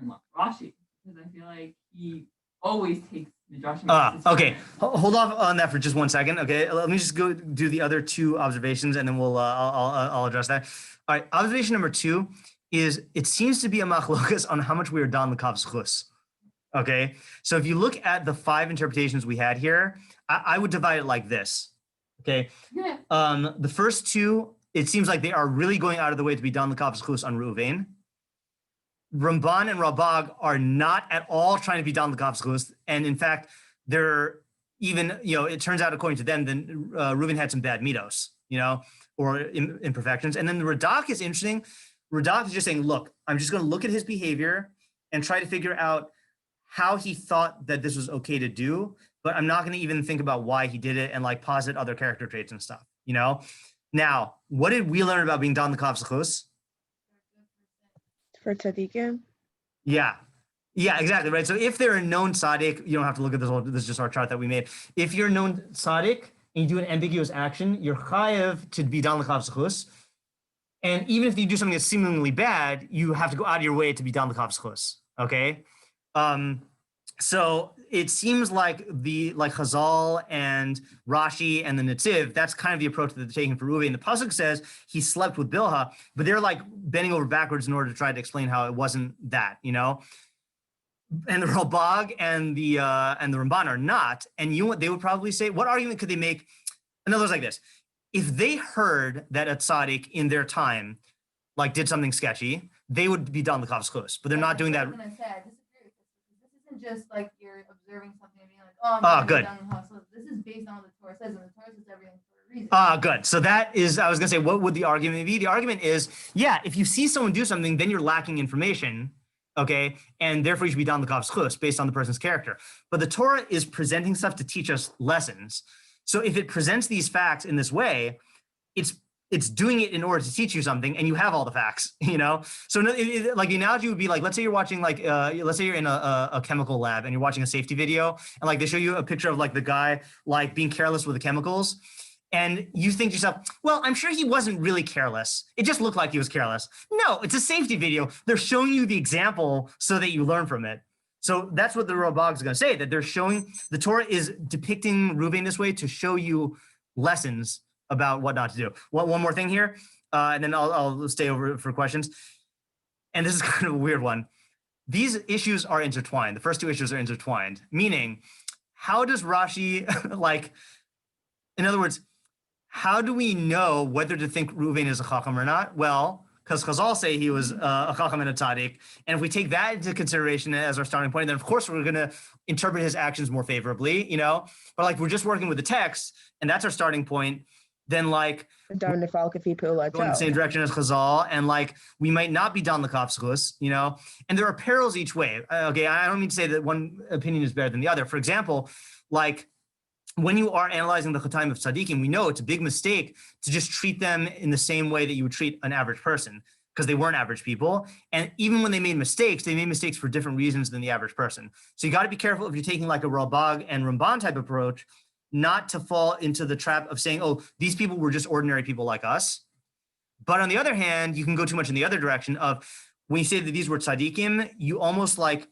learn Rashi? Because I feel like he always takes Midrash. Okay. Hold off on that for just 1 second. Okay. Let me just go do the other 2 observations, and then we'll I'll address that. All right. Observation number 2 is it seems to be a machlokas on how much we are dan l'kav zchus. Okay. So if you look at the 5 interpretations we had here, I would divide it like this. Okay. Yeah. The first 2, it seems like they are really going out of the way to be dan l'kav zchus on Reuven. Ramban and Rabag are not at all trying to be dan l'kav zchus, and in fact, they're even, it turns out according to them, then Reuven had some bad mitos, or imperfections. And then the Radak is interesting. Radak is just saying, look, I'm just going to look at his behavior and try to figure out how he thought that this was okay to do, but I'm not going to even think about why he did it and like posit other character traits and stuff, Now, what did we learn about being dan l'kav zchus? For Tzadikim? Yeah, exactly, right? So if they're a known tzaddik, you don't have to look at this is just our chart that we made. If you're a known tzaddik and you do an ambiguous action, you're chayev to be dan l'kav zchus. And even if you do something that's seemingly bad, you have to go out of your way to be dan l'kav zchus, okay? So it seems like Chazal and Rashi and the Netziv, that's kind of the approach that they're taking for Reuven. The pasuk says he slept with Bilhah, but they're like bending over backwards in order to try to explain how it wasn't that, And the Rabag and the Ramban are not. And you know what they would probably say? What argument could they make? In other words, like this: if they heard that a tzaddik in their time, like did something sketchy, they would be dan l'kav zchus, but they're not doing that. This isn't just like you're observing something and being like, oh, I'm good. This is based on what the Torah says, and the Torah says everything for a reason. Good. So that is, I was going to say, what would the argument be? The argument is, yeah, if you see someone do something, then you're lacking information, okay? And therefore you should be dan l'kav zchus based on the person's character. But the Torah is presenting stuff to teach us lessons. So if it presents these facts in this way, it's it's doing it in order to teach you something, and you have all the facts, you know? So like the analogy would be like, let's say you're watching like, let's say you're in a chemical lab and you're watching a safety video, and like they show you a picture of like the guy like being careless with the chemicals, and you think to yourself, well, I'm sure he wasn't really careless. It just looked like he was careless. No, it's a safety video. They're showing you the example so that you learn from it. So that's what the Rambam is going to say, that they're showing, the Torah is depicting Reuven this way to show you lessons about what not to do. One more thing here, and then I'll stay over for questions. And this is kind of a weird one. These issues are intertwined. The first two issues are intertwined, meaning how does Rashi, like, in other words, how do we know whether to think Reuven is a chacham or not? Well, because Chazal say he was a chacham and a tzaddik. And if we take that into consideration as our starting point, then of course we're going to interpret his actions more favorably, you know? But like we're just working with the text, and that's our starting point, then like Going in the same direction as Chazal, and like we might not be down the Kopskus, you know? And there are perils each way. Okay, I don't mean to say that one opinion is better than the other. For example, like when you are analyzing the Chataim of Tzadikim, we know it's a big mistake to just treat them in the same way that you would treat an average person, because they weren't average people. And even when they made mistakes for different reasons than the average person. So you got to be careful if you're taking like a Ralbag and Ramban type approach, not to fall into the trap of saying, oh, these people were just ordinary people like us. But on the other hand, you can go too much in the other direction of when you say that these were tzaddikim, you almost like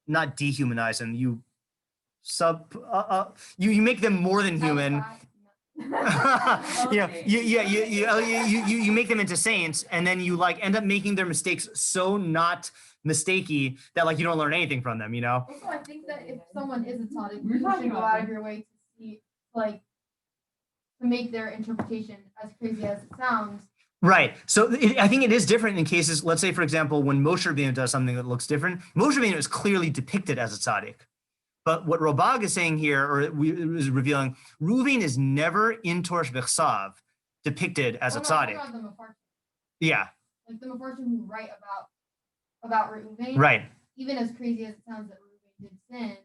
not dehumanize them. You you make them more than human. Okay. You make them into saints, and then you like end up making their mistakes so not mistakey that like you don't learn anything from them, you know? Also, I think that if someone is a tzaddik, We're you talking should go about out of your way to see, like, to make their interpretation as crazy as it sounds. Right. So I think it is different in cases, let's say, for example, when Moshe Rabbeinu does something that looks different, Moshe Rabbeinu is clearly depicted as a tzaddik. But what Robag is saying here, or is revealing, Reuven is never in Torsh Bechsav depicted as a tzaddik. About the meforshim. Yeah, Like the meforshim who write about Reuven. right. Even as crazy as it sounds that Reuven did sin,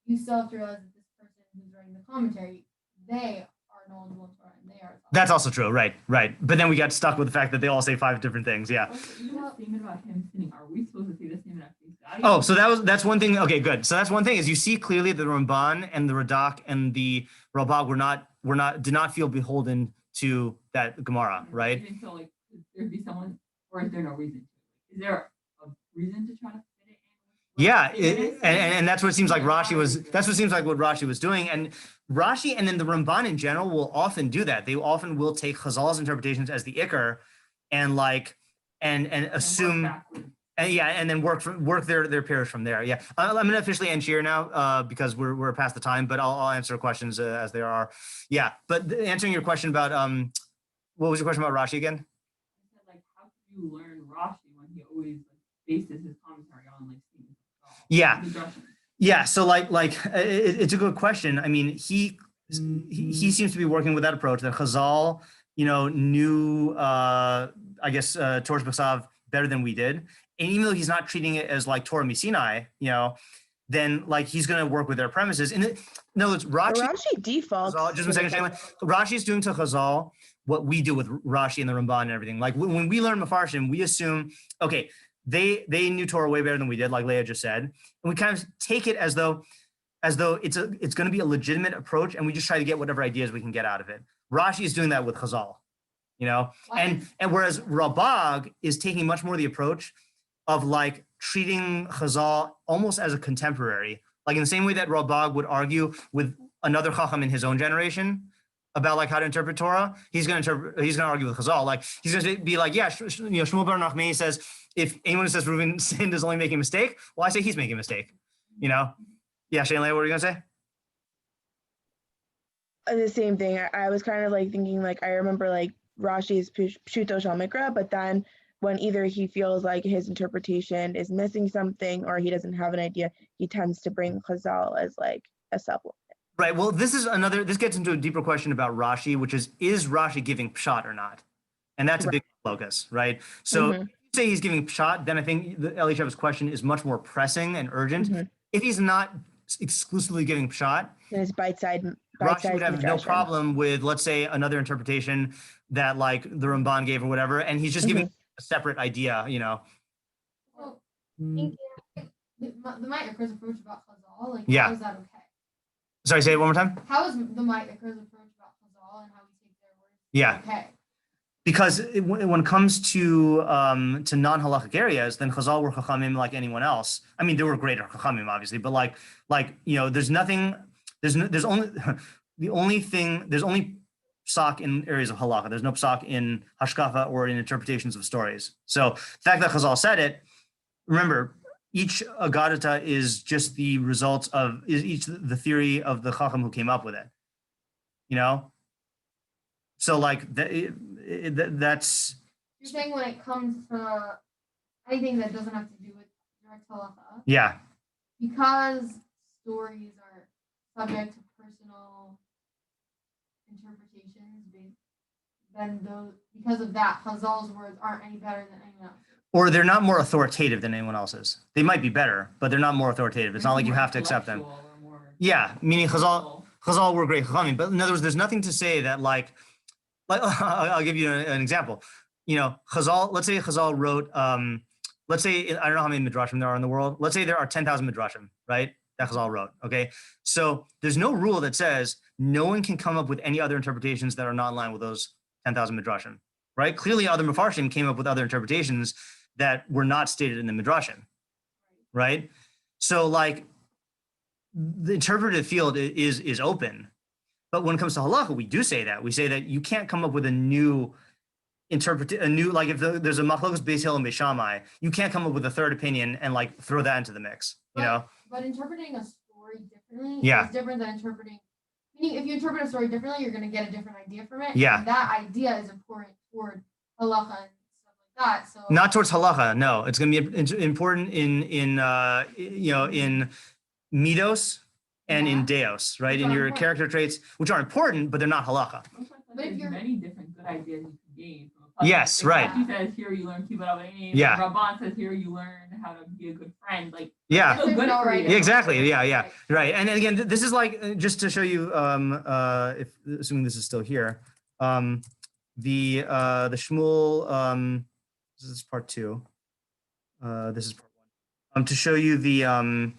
you still have to realize that this person who's writing the commentary, they are knowledgeable in Torah and they are tzaddik. That's also true. Right. But then we got stuck with the fact that they all say 5 different things. Yeah. Also, even the statement about him sinning, are we supposed to see the statement at face value? Oh, so that's one thing. Okay, good. So that's one thing is you see clearly the Ramban and the Radak and the Rabag did not feel beholden to that Gemara, right? Even so, like, could there be someone, or is there no reason to? Is there a reason to try to fit it in? Yeah, and that's what it seems like Rashi was. That's what seems like what Rashi was doing, and Rashi and then the Ramban in general will often do that. They often will take Chazal's interpretations as the ikar, and like and assume, and then work their pairs from there. Yeah, I'm going to officially end here now because we're past the time, but I'll answer questions as there are. Yeah, but answering your question about what was your question about Rashi again? I said, like, how can you learn Rashi when he always like bases his commentary on like statements of God? Yeah. Introduction? Yeah, so it's a good question. I mean, he seems to be working with that approach that Chazal, knew I guess Torah B'Ksav better than we did, and even though he's not treating it as like Torah Misinai, then like he's going to work with their premises. And no, it's Rashi defaults. Chazal, just a second, Rashi is doing to Chazal what we do with Rashi and the Ramban and everything. Like when we learn meforshim, we assume okay. They knew Torah way better than we did, like Leah just said, and we kind of take it as though it's going to be a legitimate approach, and we just try to get whatever ideas we can get out of it. Rashi is doing that with Chazal, and whereas Rabag is taking much more the approach of like treating Chazal almost as a contemporary, like in the same way that Rabag would argue with another chacham in his own generation about like how to interpret Torah. He's going to argue with Chazal. Like he's going to be like, yeah, Shmuel bar Nachmani says, if anyone who says Reuven sinned is only making a mistake, well, I say he's making a mistake, Yeah, Shane, what were you going to say? The same thing. I was kind of like thinking, like, I remember like Rashi's Pshuto Shal Mikra, but then when either he feels like his interpretation is missing something or he doesn't have an idea, he tends to bring Chazal as like a supplement. Right. Well, this gets into a deeper question about Rashi, which is Rashi giving pshat or not? And that's a big focus, right? So if you say he's giving pshat, then I think the Elishav's question is much more pressing and urgent. If he's not exclusively giving pshat, And his bite-sized Rashi would bite-sized have no midrashim. problem with, let's say, another interpretation that like the Ramban gave or whatever, and he's just giving a separate idea, you know. Well, Mm. the Ma'aker's approach about Chazal, like Yeah. how is that okay? Sorry, say it one more time. How is the Ma'aker's approach about Chazal and how we take their words Yeah. okay? Because when it comes to non-halachic areas, then Chazal were chachamim like anyone else. I mean, there were greater chachamim, obviously, but like you know, there's only psak in areas of halacha. There's no psak in hashkafa or in interpretations of stories. So the fact that Chazal said it, remember, each agadata is just the result of the theory of the chacham who came up with it. You know. So like that's. You're saying when it comes to anything that doesn't have to do with direct halacha, Yeah. because stories are subject to personal interpretations, then those, because of that, Chazal's words aren't any better than anyone else. Or they're not more authoritative than anyone else's. They might be better, but they're not more authoritative. It's not like you have to accept them. Yeah, meaning Chazal were great chachamim, but in other words, there's nothing to say that like I'll give you an example. You know, Chazal. Let's say Chazal wrote. Let's say I don't know how many midrashim there are in the world. Let's say there are 10,000 midrashim, right? That Chazal wrote. Okay, so there's no rule that says no one can come up with any other interpretations that are not in line with those 10,000 midrashim, right? Clearly, other meforshim came up with other interpretations that were not stated in the midrashim, right? So like the interpretive field is open, but when it comes to halacha, we do say that. We say that you can't come up with a new like if there's a machlokes Beis Hillel and Beis Shammai, you can't come up with a third opinion and like throw that into the mix, you know? But interpreting a story differently Yeah. is different than interpreting. Meaning, if you interpret a story differently, you're going to get a different idea from it. Yeah. And that idea is important toward halacha and stuff like that. So Not towards halacha, no. It's going to be important in you know, in midos and in deos, right? Which In are your important. character traits, which are important, but they're not halacha. But if There's you're- many different good ideas you can gain from a Yes, Like, right. He says here you learn kibbutz aveinim. Yeah. Rabban says here you learn how to be a good friend. Like Yeah. so There's good no for right you. Yeah, exactly. Yeah. Right. And then again, this is like just to show you, if assuming this is still here, the Shmuel. This is part 2. This is part 1. To show you the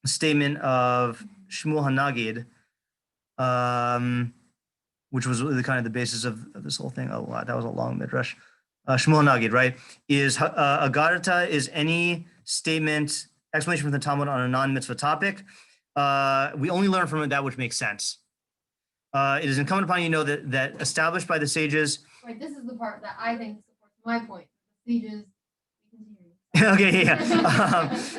statement of Shmuel Hanagid, which was really kind of the basis of this whole thing. Oh, wow, that was a long midrash. Shmuel Hanagid, right? Is agadata is any statement, explanation from the Talmud on a non-mitzvah topic. We only learn from it that which makes sense. It is incumbent upon you to know that established by the sages. Right, this is the part that I think supports my point. The sages. Okay, yeah.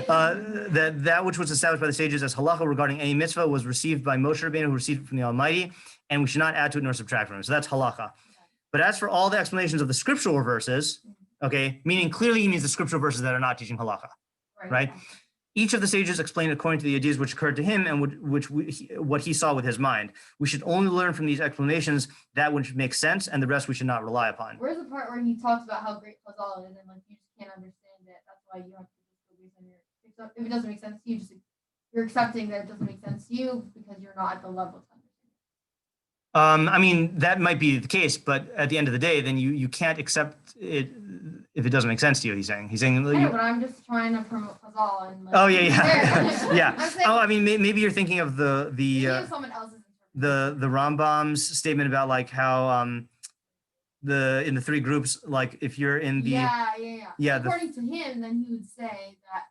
That which was established by the sages as halacha regarding any mitzvah was received by Moshe Rabbeinu, who received it from the Almighty, and we should not add to it nor subtract from it. So that's halacha. But as for all the explanations of the scriptural verses, okay, meaning clearly he means the scriptural verses that are not teaching halacha, right? Each of the sages explained according to the ideas which occurred to him and what he saw with his mind. We should only learn from these explanations that which makes sense, and the rest we should not rely upon. Where's the part where he talks about how great Chazal is and like you just can't understand it? That's why you have to just go based on your. If it doesn't make sense to you, you're accepting that it doesn't make sense to you because you're not at the level to understand. I mean, that might be the case, but at the end of the day, then you can't accept it if it doesn't make sense to you. He's saying. I know, but I'm just trying to promote Chazal and. Like, Oh yeah. I'm saying, Oh, I mean, maybe you're thinking of maybe if someone else's the Rambam's statement about like how in the 3 groups, like if you're in the yeah. According to him, then he would say that,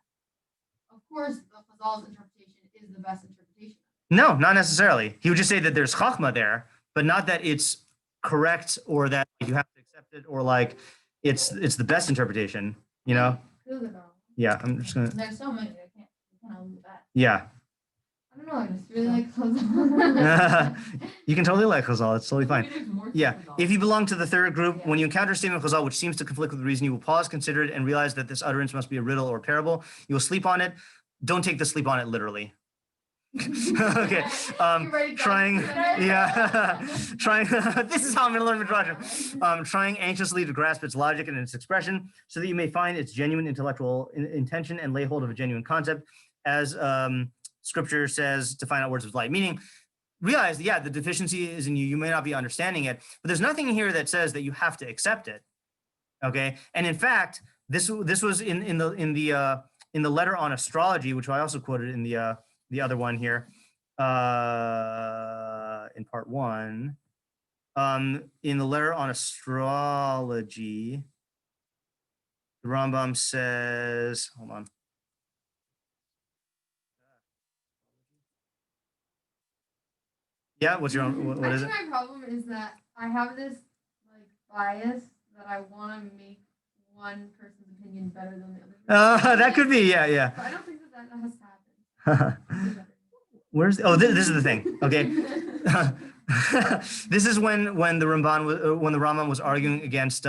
of course, the Chazal's interpretation is the best interpretation. No, not necessarily. He would just say that there's chachma there, but not that it's correct or that you have to accept it or like it's the best interpretation. You know? Yeah, I'm just gonna. There's so many. I can't all do that. Yeah. I don't know. I just really like Chazal. You can totally like Chazal. It's totally fine. Maybe there's more to Yeah. Chazal. If you belong to the 3rd group, Yeah. when you encounter a statement of Chazal which seems to conflict with reason, you will pause, consider it, and realize that this utterance must be a riddle or a parable. You will sleep on it. Don't take the sleep on it literally. Okay. Trying. Yeah. Trying. This is how I'm going to learn Midrashim. Trying anxiously to grasp its logic and its expression, so that you may find its genuine intellectual intention and lay hold of a genuine concept, as Scripture says to find out words of light. Meaning, realize, yeah, the deficiency is in you. You may not be understanding it, but there's nothing here that says that you have to accept it. Okay, and in fact, this was in the letter on astrology, which I also quoted in the other one here, in part 1. In the letter on astrology, the Rambam says, hold on. Yeah, what's your own, what is it? My problem is that I have this like bias that I want to make one person's opinion better than the other. That could be, yeah. But I don't think that has to happen. Where's this is the thing, okay? This is when the Rambam was arguing against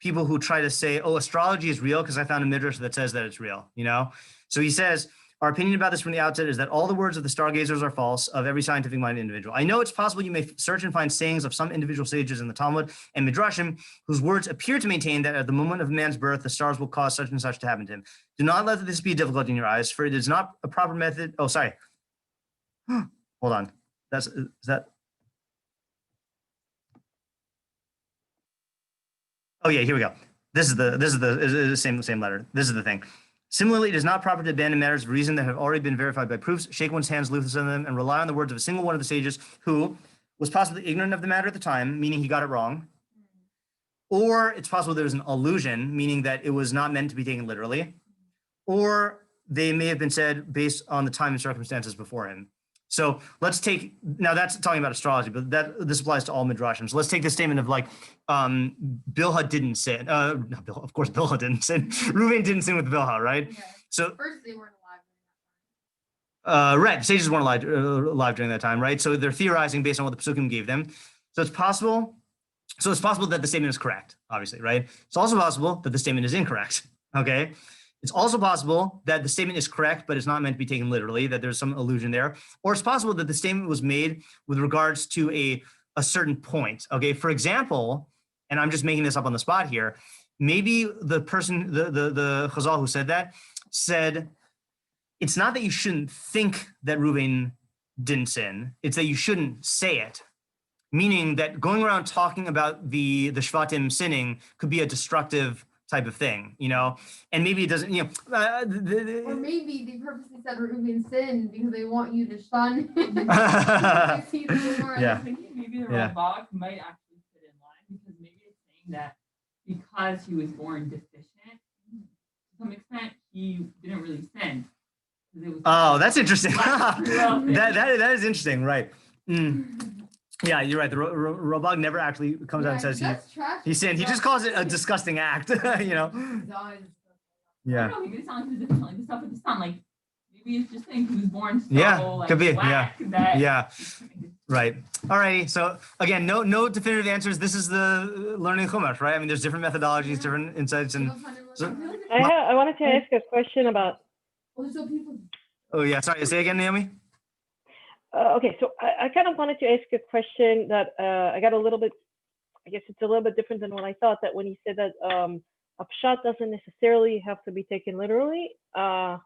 people who try to say, oh, astrology is real because I found a midrash that says that it's real, you know? So he says, our opinion about this from the outset is that all the words of the stargazers are false of every scientific-minded individual. I know it's possible you may search and find sayings of some individual sages in the Talmud and midrashim whose words appear to maintain that at the moment of man's birth, the stars will cause such and such to happen to him. Do not let this be difficult in your eyes, for it is not a proper method. Oh, sorry. Hold on. Is that? Oh yeah, here we go. This is the same letter. This is the thing. Similarly, it is not proper to abandon matters of reason that have already been verified by proofs, shake one's hands loose in them, and rely on the words of a single one of the sages who was possibly ignorant of the matter at the time, meaning he got it wrong. Or it's possible there was an allusion, meaning that it was not meant to be taken literally. Or they may have been said based on the time and circumstances before him. So let's take, now that's talking about astrology, but this applies to all midrashim. So let's take the statement of like, Bilhah didn't sin. Not Bilhah, of course, Bilhah didn't sin. Reuven didn't sin with Bilhah, right? Yeah. So First, they weren't alive. right, the sages weren't alive during that time, right? So they're theorizing based on what the Pesukim gave them. So it's possible that the statement is correct, obviously, right? It's also possible that the statement is incorrect, okay? It's also possible that the statement is correct, but it's not meant to be taken literally, that there's some allusion there. Or it's possible that the statement was made with regards to a certain point, okay? For example, and I'm just making this up on the spot here, maybe the person, the Chazal who said that, said, it's not that you shouldn't think that Reuven didn't sin, it's that you shouldn't say it. Meaning that going around talking about the Shvatim sinning could be a destructive type of thing, you know, and maybe it doesn't, you know. Or maybe they purposely said Reuven sin because they want you to shun him. Yeah. I'm thinking maybe the Rambam might actually fit in line because maybe it's saying that because he was born deficient, to some extent, he didn't really sin. Oh, that's interesting. that is interesting, right? Yeah, you're right. The Rambam never actually comes out and says he sinned. He just calls it a disgusting act, you know? Yeah. I don't know, maybe it's not like the stuff with the sun. Like, maybe it's just saying he was born so, like, could be. whack Right. All righty. So again, no definitive answers. This is the learning Chumash, right? I mean, there's different methodologies, different insights, and so, I wanted to ask a question about. Oh yeah, sorry. Say again, Naomi. Okay, so I kind of wanted to ask a question that I got a little bit, I guess it's a little bit different than what I thought, that when he said that a pshat doesn't necessarily have to be taken literally. Well,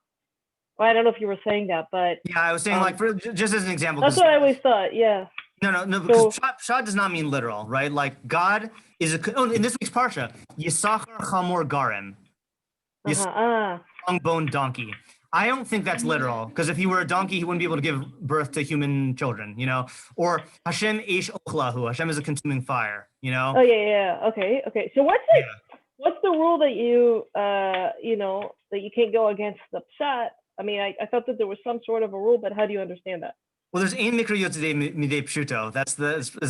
I don't know if you were saying that, but. Yeah, I was saying like, just as an example. That's what I always thought, yeah. No, because pshat does not mean literal, right? Like God is in this week's parsha, Yisachar Chamor Garem. Long bone donkey. I don't think that's literal, because if he were a donkey, he wouldn't be able to give birth to human children, you know? Or Hashem Eish Ochlahu, Hashem is a consuming fire, you know? Oh, yeah. Okay. So what's the rule that you, you know, that you can't go against the pshat? I mean, I thought that there was some sort of a rule, but how do you understand that? Well, there's ein mikra yotzei midei pshuto.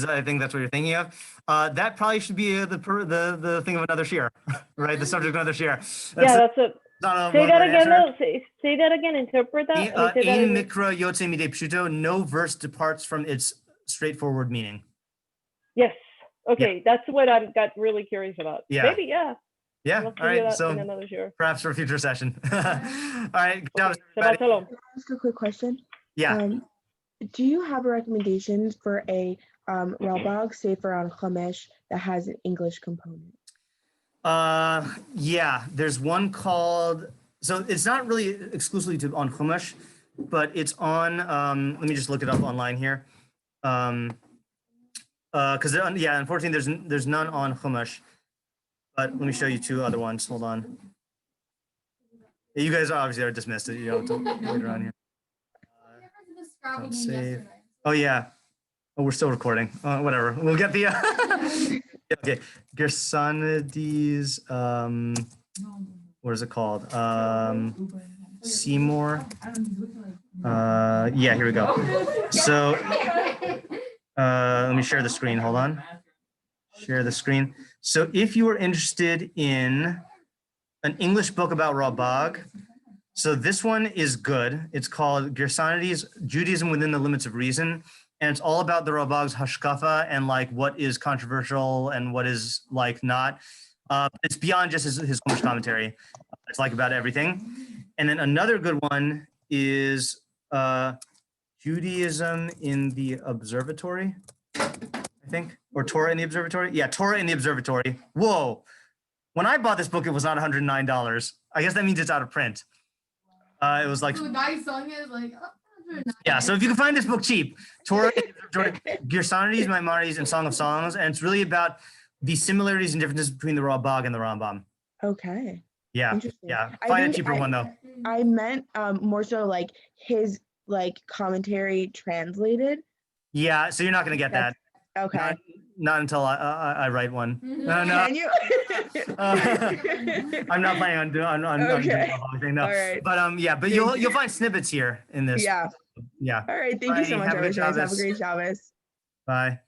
I think that's what you're thinking of. That probably should be the thing of another shiur, right? The subject of another shiur. That's it. Say that again, though. Say that again. Interpret that. Ein mikra yotzei midei pshuto. No verse departs from its straightforward meaning. Yes. Okay, that's what I got really curious about. Yeah. Maybe, yeah. Yeah. All right. So perhaps for a future session. All right. Good job. Shabbat shalom. Can I ask a quick question? Yeah. Do you have a recommendation for a Ralbag Sefer on Chumash that has an English component? Yeah, there's one called, so it's not really exclusively on Chumash. but it's on. Let me just look it up online here. Because yeah, unfortunately, there's none on Chumash. But let me show you two other ones. Hold on. You guys obviously are dismissed. You know, later on here. Don't save. Oh yeah. Oh, we're still recording. Whatever. We'll get the. Okay. Gersonides. What is it called? Seymour. Yeah. Here we go. So. Let me share the screen. Hold on. Share the screen. So if you are interested in an English book about Rabag, so this one is good. It's called Gersonides, Judaism Within the Limits of Reason. And it's all about the Rabag's hashkafa and like what is controversial and what is like not. It's beyond just his commentary. It's like about everything. And then another good one is Judaism in the Observatory, I think, or Torah in the Observatory. Yeah, Torah in the Observatory. Whoa. When I bought this book, it was not $109. I guess that means it's out of print. It was like, So the guy selling it is like, yeah, so if you can find this book cheap, Torah in the Observatory, Gersonides, Maimonides, and Song of Songs, and it's really about the similarities and differences between the Rabag and the Rambam. Okay. Yeah, Interesting. yeah. I Find a think cheaper one though. I meant more so like his like commentary translated. Yeah, so you're not gonna get that. Okay. Not until I write one. No, Can you? I'm not planning on doing Okay. the whole thing. No. All right. But yeah, but you'll find snippets here in this. Yeah. Yeah. All right. Thank you so Bye. much, Have a good Shabbos. Have a Shabbos. great Shabbos. Bye.